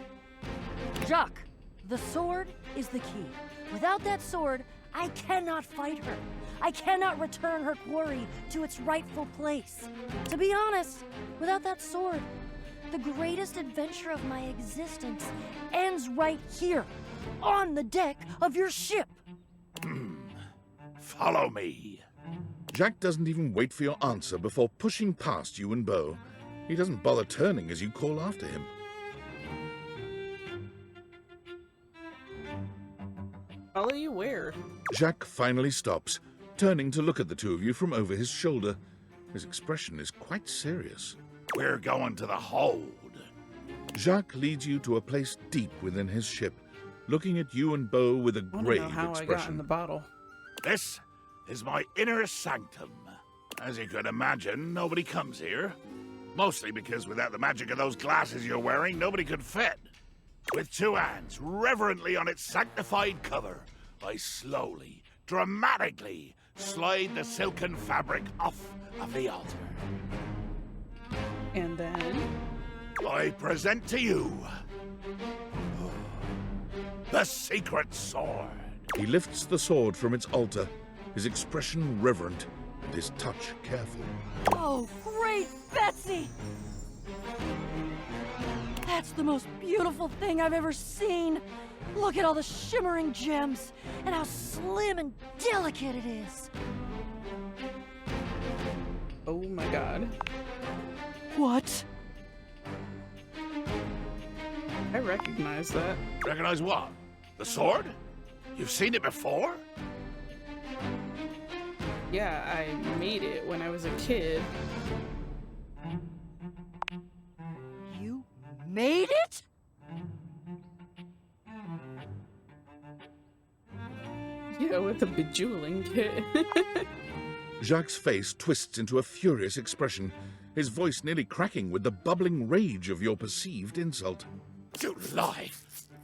Jacques, the sword is the key. Without that sword, I cannot fight her. I cannot return her quarry to its rightful place. To be honest, without that sword, the greatest adventure of my existence ends right here, on the deck of your ship. Follow me. Jack doesn't even wait for your answer before pushing past you and Bo. He doesn't bother turning as you call after him. Follow you where? Jack finally stops, turning to look at the two of you from over his shoulder. His expression is quite serious. We're going to the hold. Jacques leads you to a place deep within his ship, looking at you and Bo with a I wanna grave know how I got in expression. the bottle. This is my inner sanctum. As you could imagine, nobody comes here. Mostly because without the magic of those glasses you're wearing, nobody could fit. With two hands reverently on its sanctified cover, I slowly, dramatically slide the silken fabric off of the altar. And then... I present to you the secret sword. He lifts the sword from its altar, his expression reverent and his touch careful. Oh, great Betsy! That's the most beautiful thing I've ever seen. Look at all the shimmering gems and how slim and delicate it is. Oh my god. What? I recognize that. Recognize what? The sword? You've seen it before? Yeah, I made it when I was a kid. You made it? Yeah, with a bejeweling kit. Jacques' face twists into a furious expression, his voice nearly cracking with the bubbling rage of your perceived insult. You lie!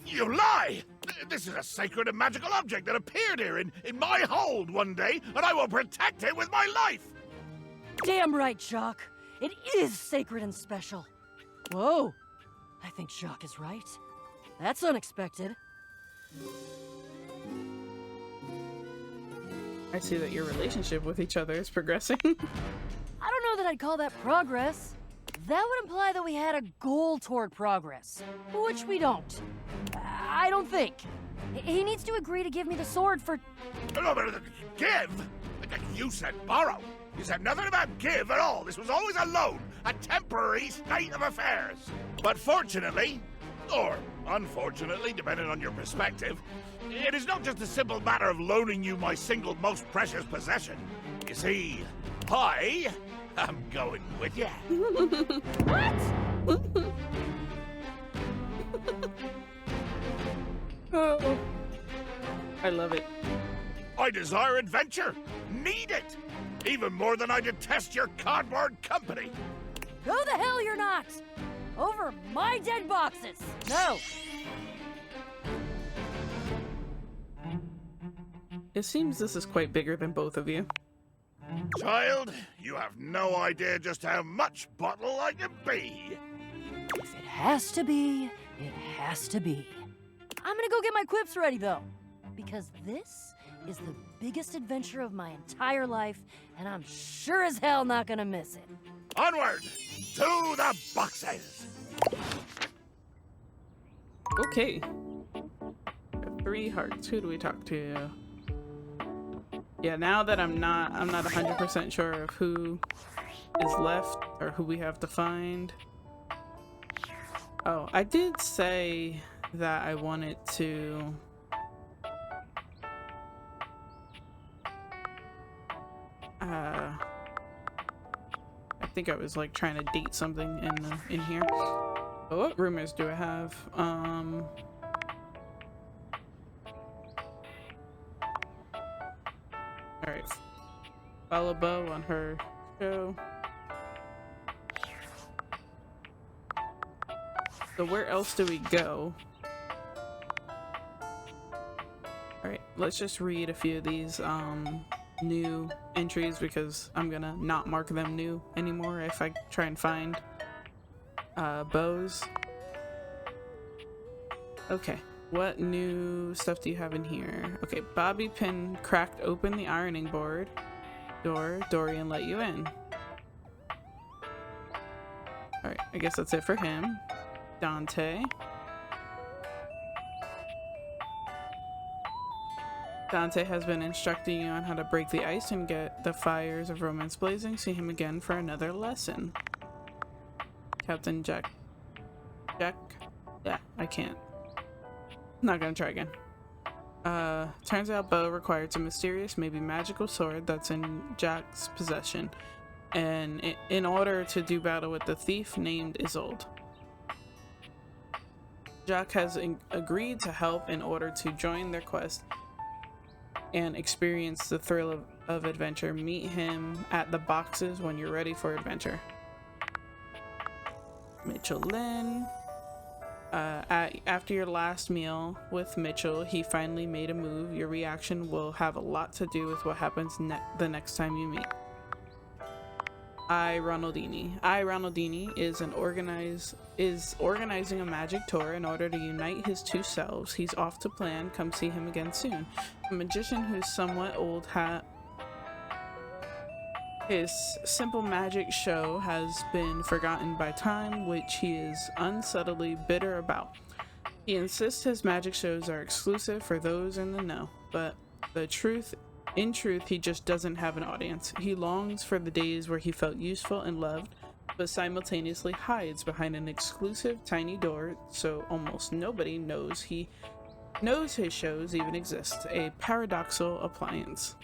You lie! This is a sacred and magical object that appeared here in my hold one day, and I will protect it with my life! Damn right, Jacques. It is sacred and special. Whoa. I think Jacques is right. That's unexpected. I see that your relationship with each other is progressing. I don't know that I'd call that progress. That would imply that we had a goal toward progress, which we don't. I don't think. He needs to agree to give me the sword for... No, but give? You said borrow. You said nothing about give at all. This was always a loan, a temporary state of affairs. But fortunately, or unfortunately, depending on your perspective, it is not just a simple matter of loaning you my single most precious possession. You see, I am going with you. What? Oh, I love it. I desire adventure. Need it. Even more than I detest your cardboard company. Who the hell you're not? Over my dead boxes. No. It seems this is quite bigger than both of you. Child, you have no idea just how much bottle I can be. If it has to be, it has to be. I'm gonna go get my quips ready, though. Because this is the biggest adventure of my entire life, and I'm sure as hell not gonna miss it. Onward! To the boxes! Okay. 3 hearts. Who do we talk to? Yeah, now that I'm not 100% sure of who is left or who we have to find. Oh, I did say that I wanted to I think I was like trying to date something in here. But what rumors do I have? Alright. Follow Bo on her show. So where else do we go? Alright, let's just read a few of these new entries because I'm gonna not mark them new anymore if I try and find bows. Okay, what new stuff do you have in here? Okay, Bobby Pin cracked open the ironing board door. Dorian let you in. Alright, I guess that's it for him. Dante. Dante has been instructing you on how to break the ice and get the fires of romance blazing. See him again for another lesson. Captain Jack. Yeah, I can't. Not gonna try again. Turns out Bo requires a mysterious, maybe magical sword that's in Jack's possession. And in order to do battle with the thief named Isolde. Jack has agreed to help in order to join their quest and experience the thrill of adventure. Meet him at the boxes when you're ready for adventure. Mitchell Lynn. After your last meal with Mitchell, he finally made a move. Your reaction will have a lot to do with what happens the next time you meet. Ronaldini is organizing a magic tour in order to unite his two selves. He's off to plan. Come see him again soon. A magician who's somewhat old his simple magic show has been forgotten by time, which he is unsubtly bitter about. He insists his magic shows are exclusive for those in the know, but in truth, he just doesn't have an audience. He longs for the days where he felt useful and loved, but simultaneously hides behind an exclusive tiny door so almost nobody knows his shows even exist. A paradoxical appliance.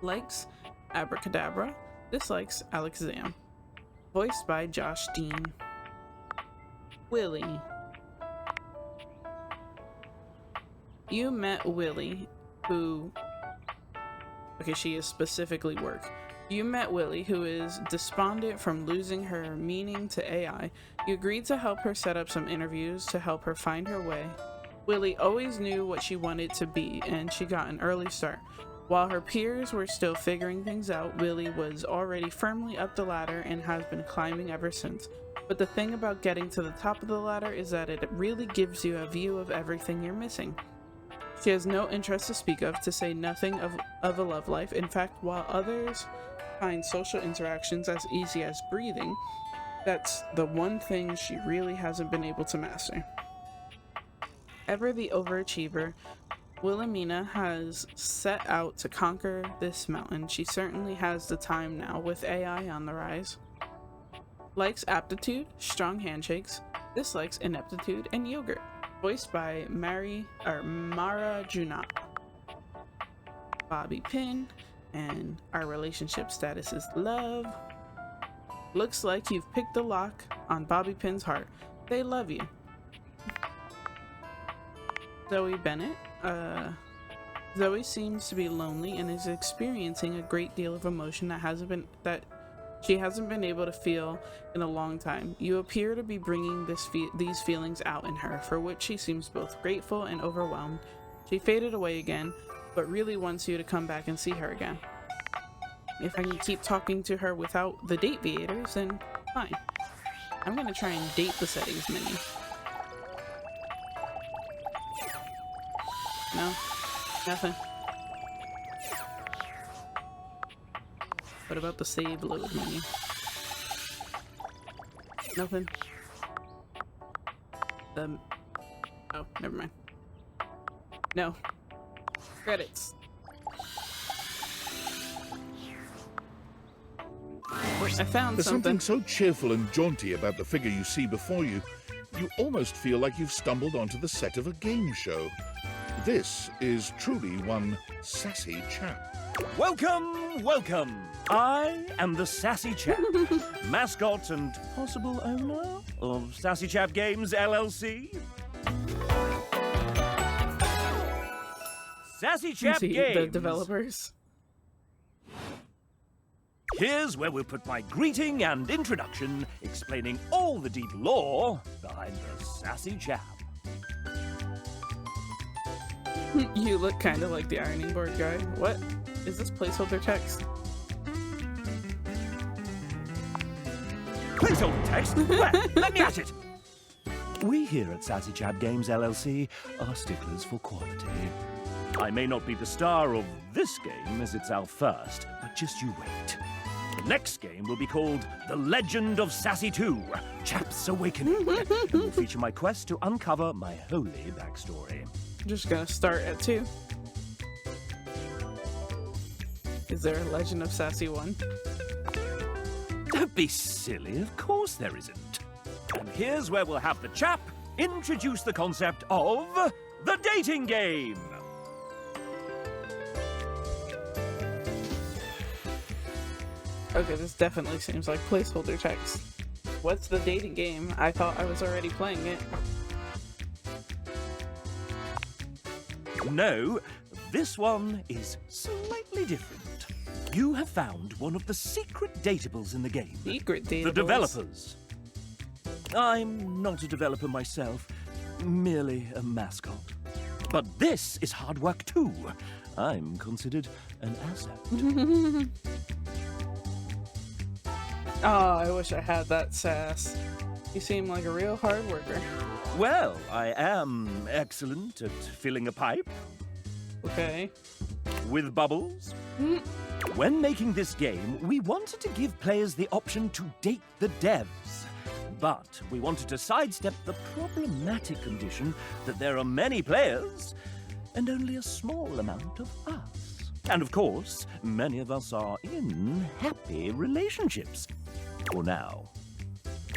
Likes Abracadabra, dislikes Alakazam. Voiced by Josh Dean. Willie. You met Willie, who... Okay, she is specifically work. You met Willie, who is despondent from losing her meaning to AI. You agreed to help her set up some interviews to help her find her way. Willie always knew what she wanted to be, and she got an early start. While her peers were still figuring things out, Willie was already firmly up the ladder and has been climbing ever since. But the thing about getting to the top of the ladder is that it really gives you a view of everything you're missing. She has no interest to speak of, to say nothing of a love life. In fact, while others find social interactions as easy as breathing, that's the one thing she really hasn't been able to master. Ever the overachiever, Wilhelmina has set out to conquer this mountain. She certainly has the time now, with AI on the rise. Likes aptitude, strong handshakes, dislikes ineptitude, and yogurt. Voiced by Mara Junot. Bobby Pin, and our relationship status is love. Looks like you've picked the lock on Bobby Pin's heart. They love you. Zoe Bennett. Zoe seems to be lonely and is experiencing a great deal of emotion that she hasn't been able to feel in a long time. You appear to be bringing these feelings out in her, for which she seems both grateful and overwhelmed. She faded away again, but really wants you to come back and see her again. If I can keep talking to her without the date viators, then fine. I'm gonna try and date the settings menu. No, nothing. What about the save load menu? Nothing. Oh, never mind. No. Credits. I found There's something. something so cheerful and jaunty about the figure you see before you, you almost feel like you've stumbled onto the set of a game show. This is truly one sassy chap. Welcome, welcome. I am the Sassy Chap, mascot and possible owner of Sassy Chap Games LLC. Sassy Chap Games. The developers. Here's where we'll put my greeting and introduction, explaining all the deep lore behind the Sassy Chap. You look kind of like the ironing board guy. What? Is this placeholder text? Placeholder text? Well, let me at it! We here at Sassy Chap Games LLC are sticklers for quality. I may not be the star of this game as it's our first, but just you wait. The next game will be called The Legend of Sassy 2, Chap's Awakening, and will feature my quest to uncover my holy backstory. Just gonna start at 2. Is there a Legend of Sassy 1? Don't be silly, of course there isn't. And here's where we'll have the chap introduce the concept of the dating game. Okay, this definitely seems like placeholder text. What's the dating game? I thought I was already playing it. No, this one is slightly different. You have found one of the secret datables in the game. Secret datables? The developers. I'm not a developer myself, merely a mascot. But this is hard work too. I'm considered an asset. Oh, I wish I had that sass. You seem like a real hard worker. Well, I am excellent at filling a pipe. Okay. With bubbles. When making this game, we wanted to give players the option to date the devs. But we wanted to sidestep the problematic condition that there are many players and only a small amount of us. And of course, many of us are in happy relationships. For now.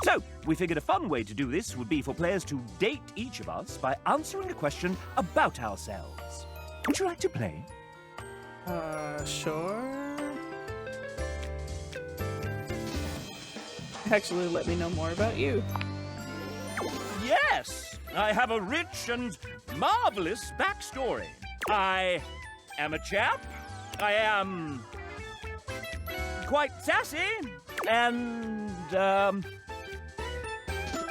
So, we figured a fun way to do this would be for players to date each of us by answering a question about ourselves. Would you like to play? Sure. Actually, let me know more about you. Yes, I have a rich and marvelous backstory. I am a chap. I am quite sassy, and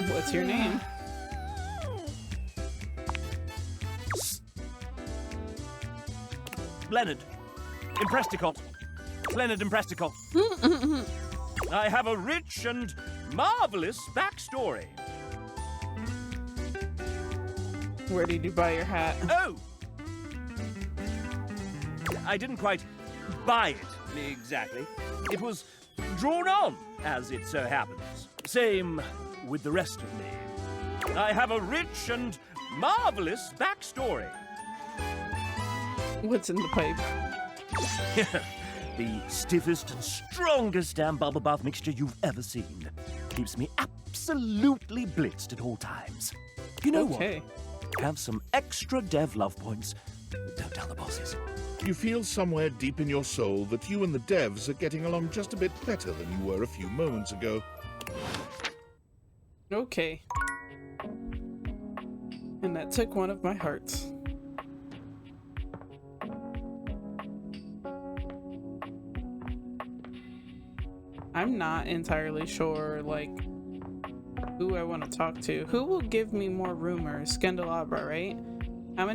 What's your name? Leonard Impresticott. Leonard Impresticott. I have a rich and marvelous backstory. Where did you buy your hat? Oh! I didn't quite buy it, exactly. It was drawn on, as it so happens. Same with the rest of me. I have a rich and marvelous backstory. What's in the pipe? The stiffest and strongest damn bubble bath mixture you've ever seen. Keeps me absolutely blitzed at all times. You know Okay. what? Have some extra dev love points. Don't tell the bosses. You feel somewhere deep in your soul that you and the devs are getting along just a bit better than you were a few moments ago. Okay. And that took one of my hearts. I'm not entirely sure, like, who I want to talk to. Who will give me more rumors? Scandelabra, right? How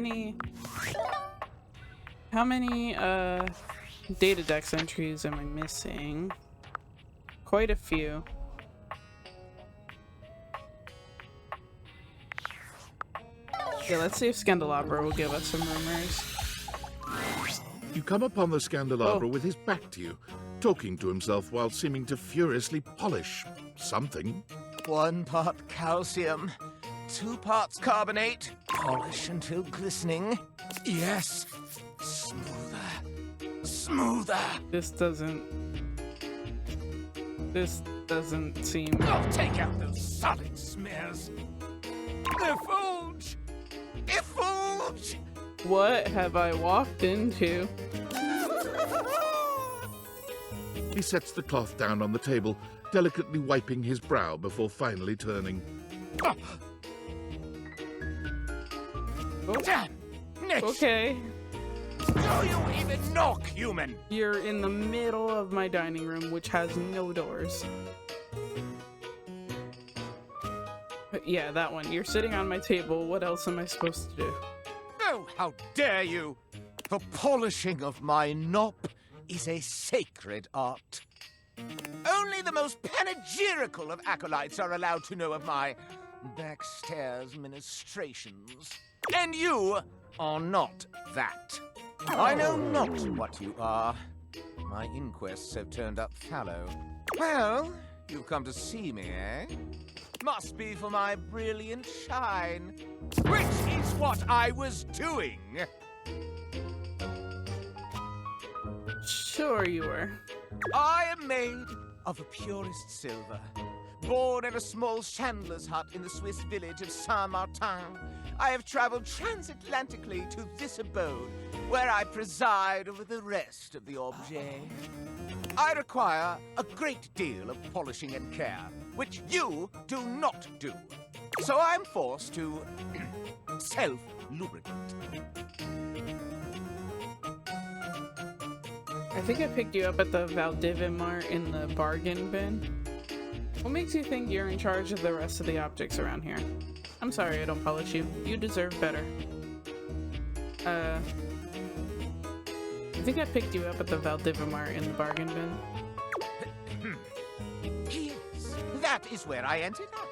many data dex entries am I missing? Quite a few. Yeah, let's see if Scandelabra will give us some rumors. You come upon the Scandelabra Oh. with his back to you, talking to himself while seeming to furiously polish something. 1 part calcium, 2 parts carbonate. Polish until glistening. Yes. Smoother. Smoother. This doesn't seem... I'll take out those solid smears. Effulge! Effulge! What have I walked into? He sets the cloth down on the table, delicately wiping his brow before finally turning. Oh. Oh, Damn! Nick! okay. Do you even knock, human? You're in the middle of my dining room, which has no doors. But yeah, that one. You're sitting on my table. What else am I supposed to do? Oh, how dare you! The polishing of my nop is a sacred art. Only the most panegyrical of acolytes are allowed to know of my backstairs ministrations. And you are not that. I know not what you are. My inquests have turned up fallow. Well, you've come to see me, eh? Must be for my brilliant shine. Which is what I was doing. Sure you were. I am made of the purest silver. Born in a small chandler's hut in the Swiss village of Saint-Martin, I have traveled transatlantically to this abode, where I preside over the rest of the objet. I require a great deal of polishing and care, which you do not do. So I'm forced to self-lubricate. I think I picked you up at the Valdivimar in the bargain bin. What makes you think you're in charge of the rest of the objects around here? I'm sorry I don't polish you. You deserve better. I think I picked you up at the Valdivimar in the bargain bin. Yes, that is where I ended up.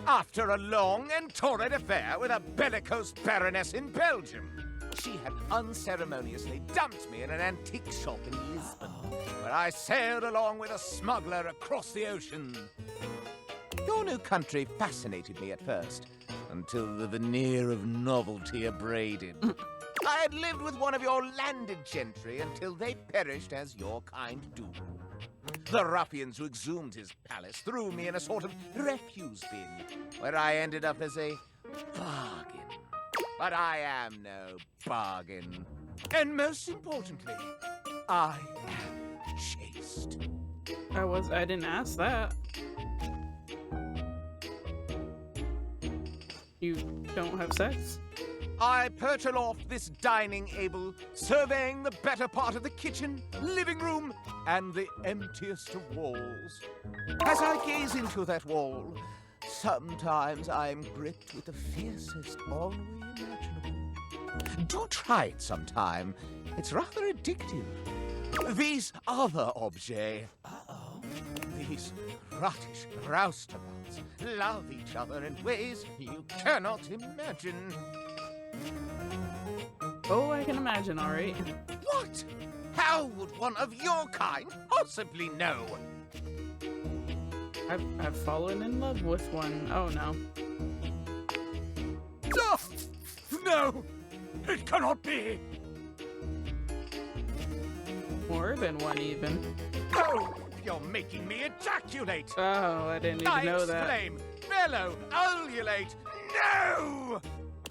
After a long and torrid affair with a bellicose baroness in Belgium. She had unceremoniously dumped me in an antique shop in Lisbon, where I sailed along with a smuggler across the ocean. Your new country fascinated me at first, until the veneer of novelty abraded. I had lived with one of your landed gentry until they perished as your kind do. The ruffians who exhumed his palace threw me in a sort of refuse bin, where I ended up as a bargain. But I am no bargain. And most importantly, I am chaste. I didn't ask that. You don't have sex? I perch aloft this dining able, surveying the better part of the kitchen, living room, and the emptiest of walls. As I gaze into that wall, sometimes I am gripped with the fiercest ennui imaginable. Do try it sometime. It's rather addictive. These other objets, these rottish roustabouts, love each other in ways you cannot imagine. Oh, I can imagine, alright. What? How would one of your kind possibly know? I've fallen in love with one. Oh no. Oh, no! It cannot be! More than one, even. Oh, you're making me ejaculate! Oh, I didn't even know that. Exclaim, bellow, ululate, no!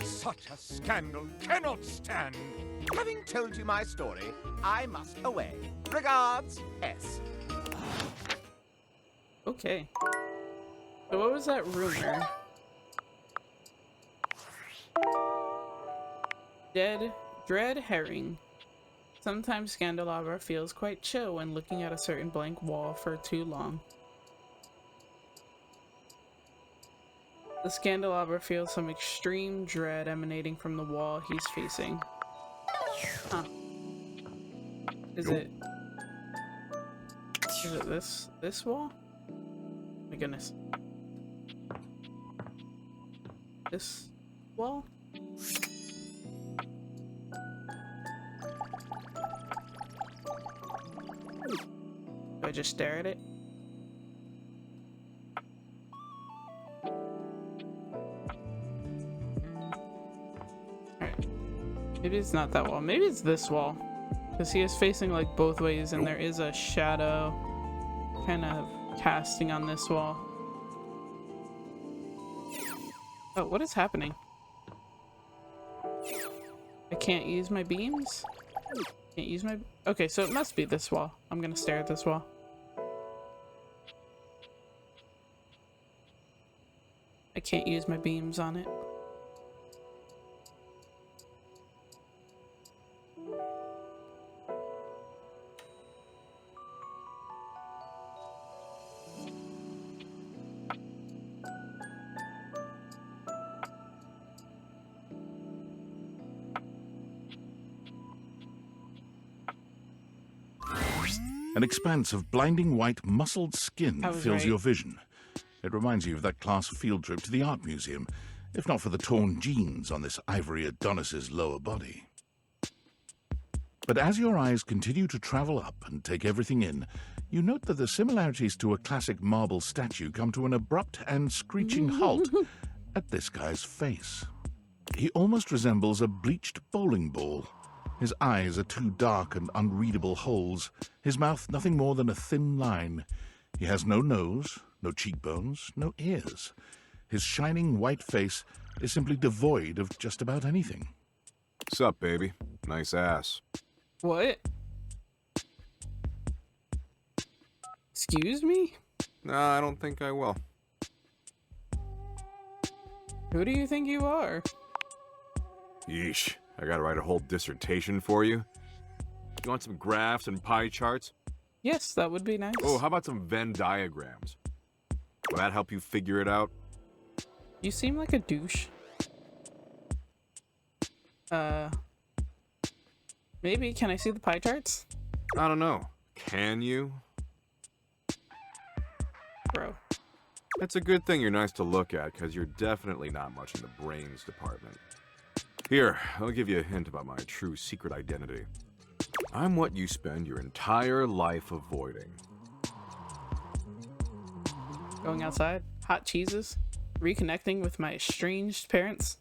Such a scandal cannot stand. Having told you my story, I must away. Regards, S. Okay. So what was that rumor? Dread herring. Sometimes Candelabra feels quite chill when looking at a certain blank wall for too long. The Candelabra feels some extreme dread emanating from the wall he's facing. Huh. Is it this wall? My goodness. This wall? Do I just stare at it? Alright. Maybe it's not that wall. Maybe it's this wall. Because he is facing like both ways and there is a shadow kind of casting on this wall. Oh, what is happening? I can't use my beams? Can't use my... Okay, so it must be this wall. I'm gonna stare at this wall. I can't use my beams on it. An expanse of blinding white, muscled skin I was fills right. your vision. It reminds you of that class field trip to the art museum, if not for the torn jeans on this ivory Adonis's lower body. But as your eyes continue to travel up and take everything in, you note that the similarities to a classic marble statue come to an abrupt and screeching halt at this guy's face. He almost resembles a bleached bowling ball. His eyes are two dark and unreadable holes, his mouth nothing more than a thin line. He has no nose, no cheekbones, no ears. His shining white face is simply devoid of just about anything. Sup, baby? Nice ass. What? Excuse me? Nah, I don't think I will. Who do you think you are? Yeesh. I gotta write a whole dissertation for you. You want some graphs and pie charts? Yes, that would be nice. Oh, how about some Venn diagrams? Will that help you figure it out? You seem like a douche. Maybe. Can I see the pie charts? I don't know. Can you? Bro. It's a good thing you're nice to look at, because you're definitely not much in the brains department. Here, I'll give you a hint about my true secret identity. I'm what you spend your entire life avoiding. Going outside, hot cheeses, reconnecting with my estranged parents,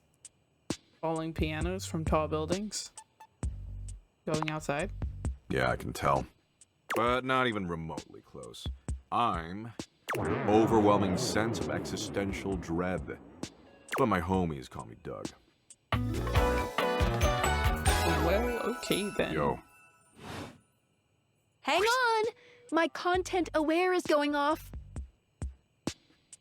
falling pianos from tall buildings, going outside. Yeah, I can tell. But not even remotely close. I'm your overwhelming sense of existential dread. But my homies call me Doug. Well, Okay then. Yo. Hang on! My content aware is going off.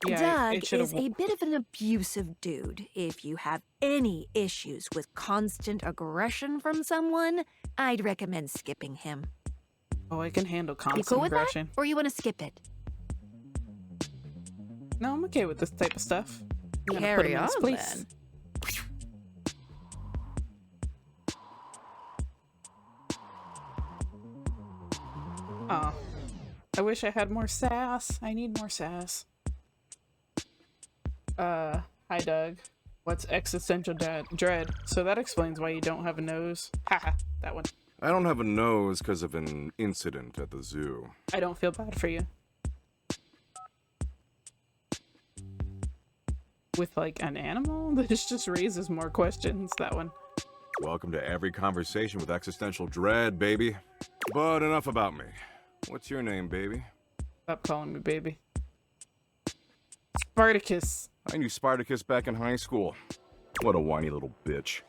Yeah, Doug is a bit of an abusive dude. If you have any issues with constant aggression from someone, I'd recommend skipping him. Oh, I can handle You constant cool with aggression. that? Or you want to skip it? No, I'm okay with this type of stuff. I'm gonna put Carry him in his on, place. then. Aw. I wish I had more sass. I need more sass. Hi Doug. What's existential dread? So that explains why you don't have a nose. Haha, that one. I don't have a nose because of an incident at the zoo. I don't feel bad for you. With like an animal? This just raises more questions, that one. Welcome to every conversation with existential dread, baby. But enough about me. What's your name, baby? Stop calling me baby. Spartacus. I knew Spartacus back in high school. What a whiny little bitch.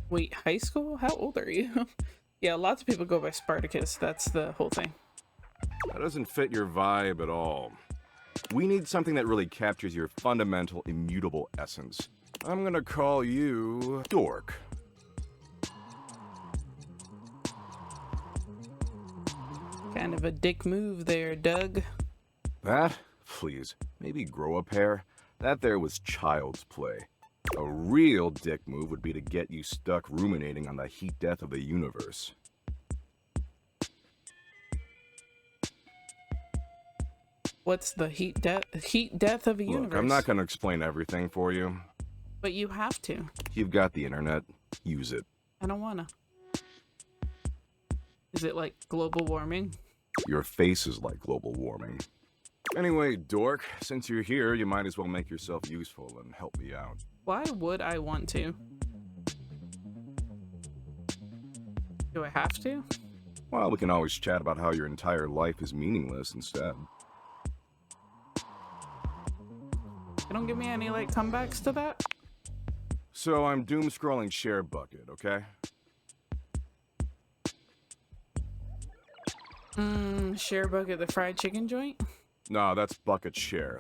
Wait, high school? How old are you? Yeah, lots of people go by Spartacus. That's the whole thing. That doesn't fit your vibe at all. We need something that really captures your fundamental, immutable essence. I'm gonna call you Dork. Kind of a dick move there, Doug. That? Please, maybe grow a pair? That there was child's play. A real dick move would be to get you stuck ruminating on the heat death of the universe. What's the heat death of a universe? Look, I'm not gonna explain everything for you. But you have to. You've got the internet. Use it. I don't wanna. Is it like global warming? Your face is like global warming. Anyway, Dork, since you're here, you might as well make yourself useful and help me out. Why would I want to? Do I have to? Well, we can always chat about how your entire life is meaningless instead. You don't give me any, like, comebacks to that? So I'm doom-scrolling Share Bucket, okay? Share Bucket, the fried chicken joint? No, that's Bucket Share.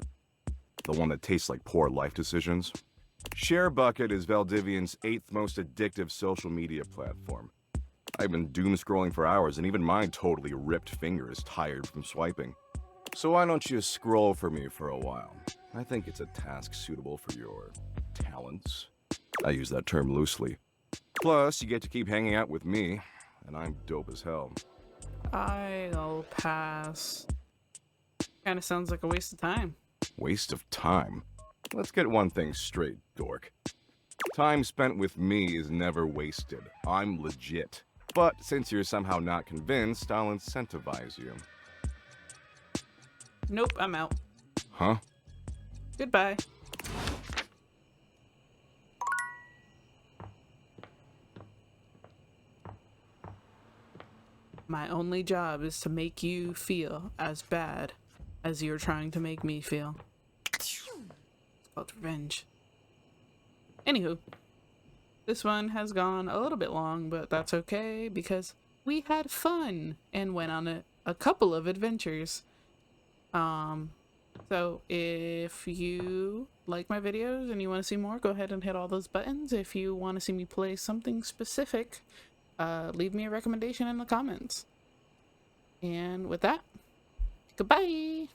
The one that tastes like poor life decisions. Share Bucket is Valdivian's 8th most addictive social media platform. I've been doom-scrolling for hours, and even my totally ripped finger is tired from swiping. So why don't you scroll for me for a while? I think it's a task suitable for your talents. I use that term loosely. Plus, you get to keep hanging out with me, and I'm dope as hell. I'll pass. Kinda sounds like a waste of time. Waste of time? Let's get one thing straight, Dork. Time spent with me is never wasted. I'm legit. But since you're somehow not convinced, I'll incentivize you. Nope, I'm out. Huh? Goodbye. My only job is to make you feel as bad as you're trying to make me feel. It's called revenge. Anywho, this one has gone a little bit long, but that's okay because we had fun and went on a couple of adventures. So if you like my videos and you want to see more, go ahead and hit all those buttons. If you want to see me play something specific, leave me a recommendation in the comments. And with that, goodbye!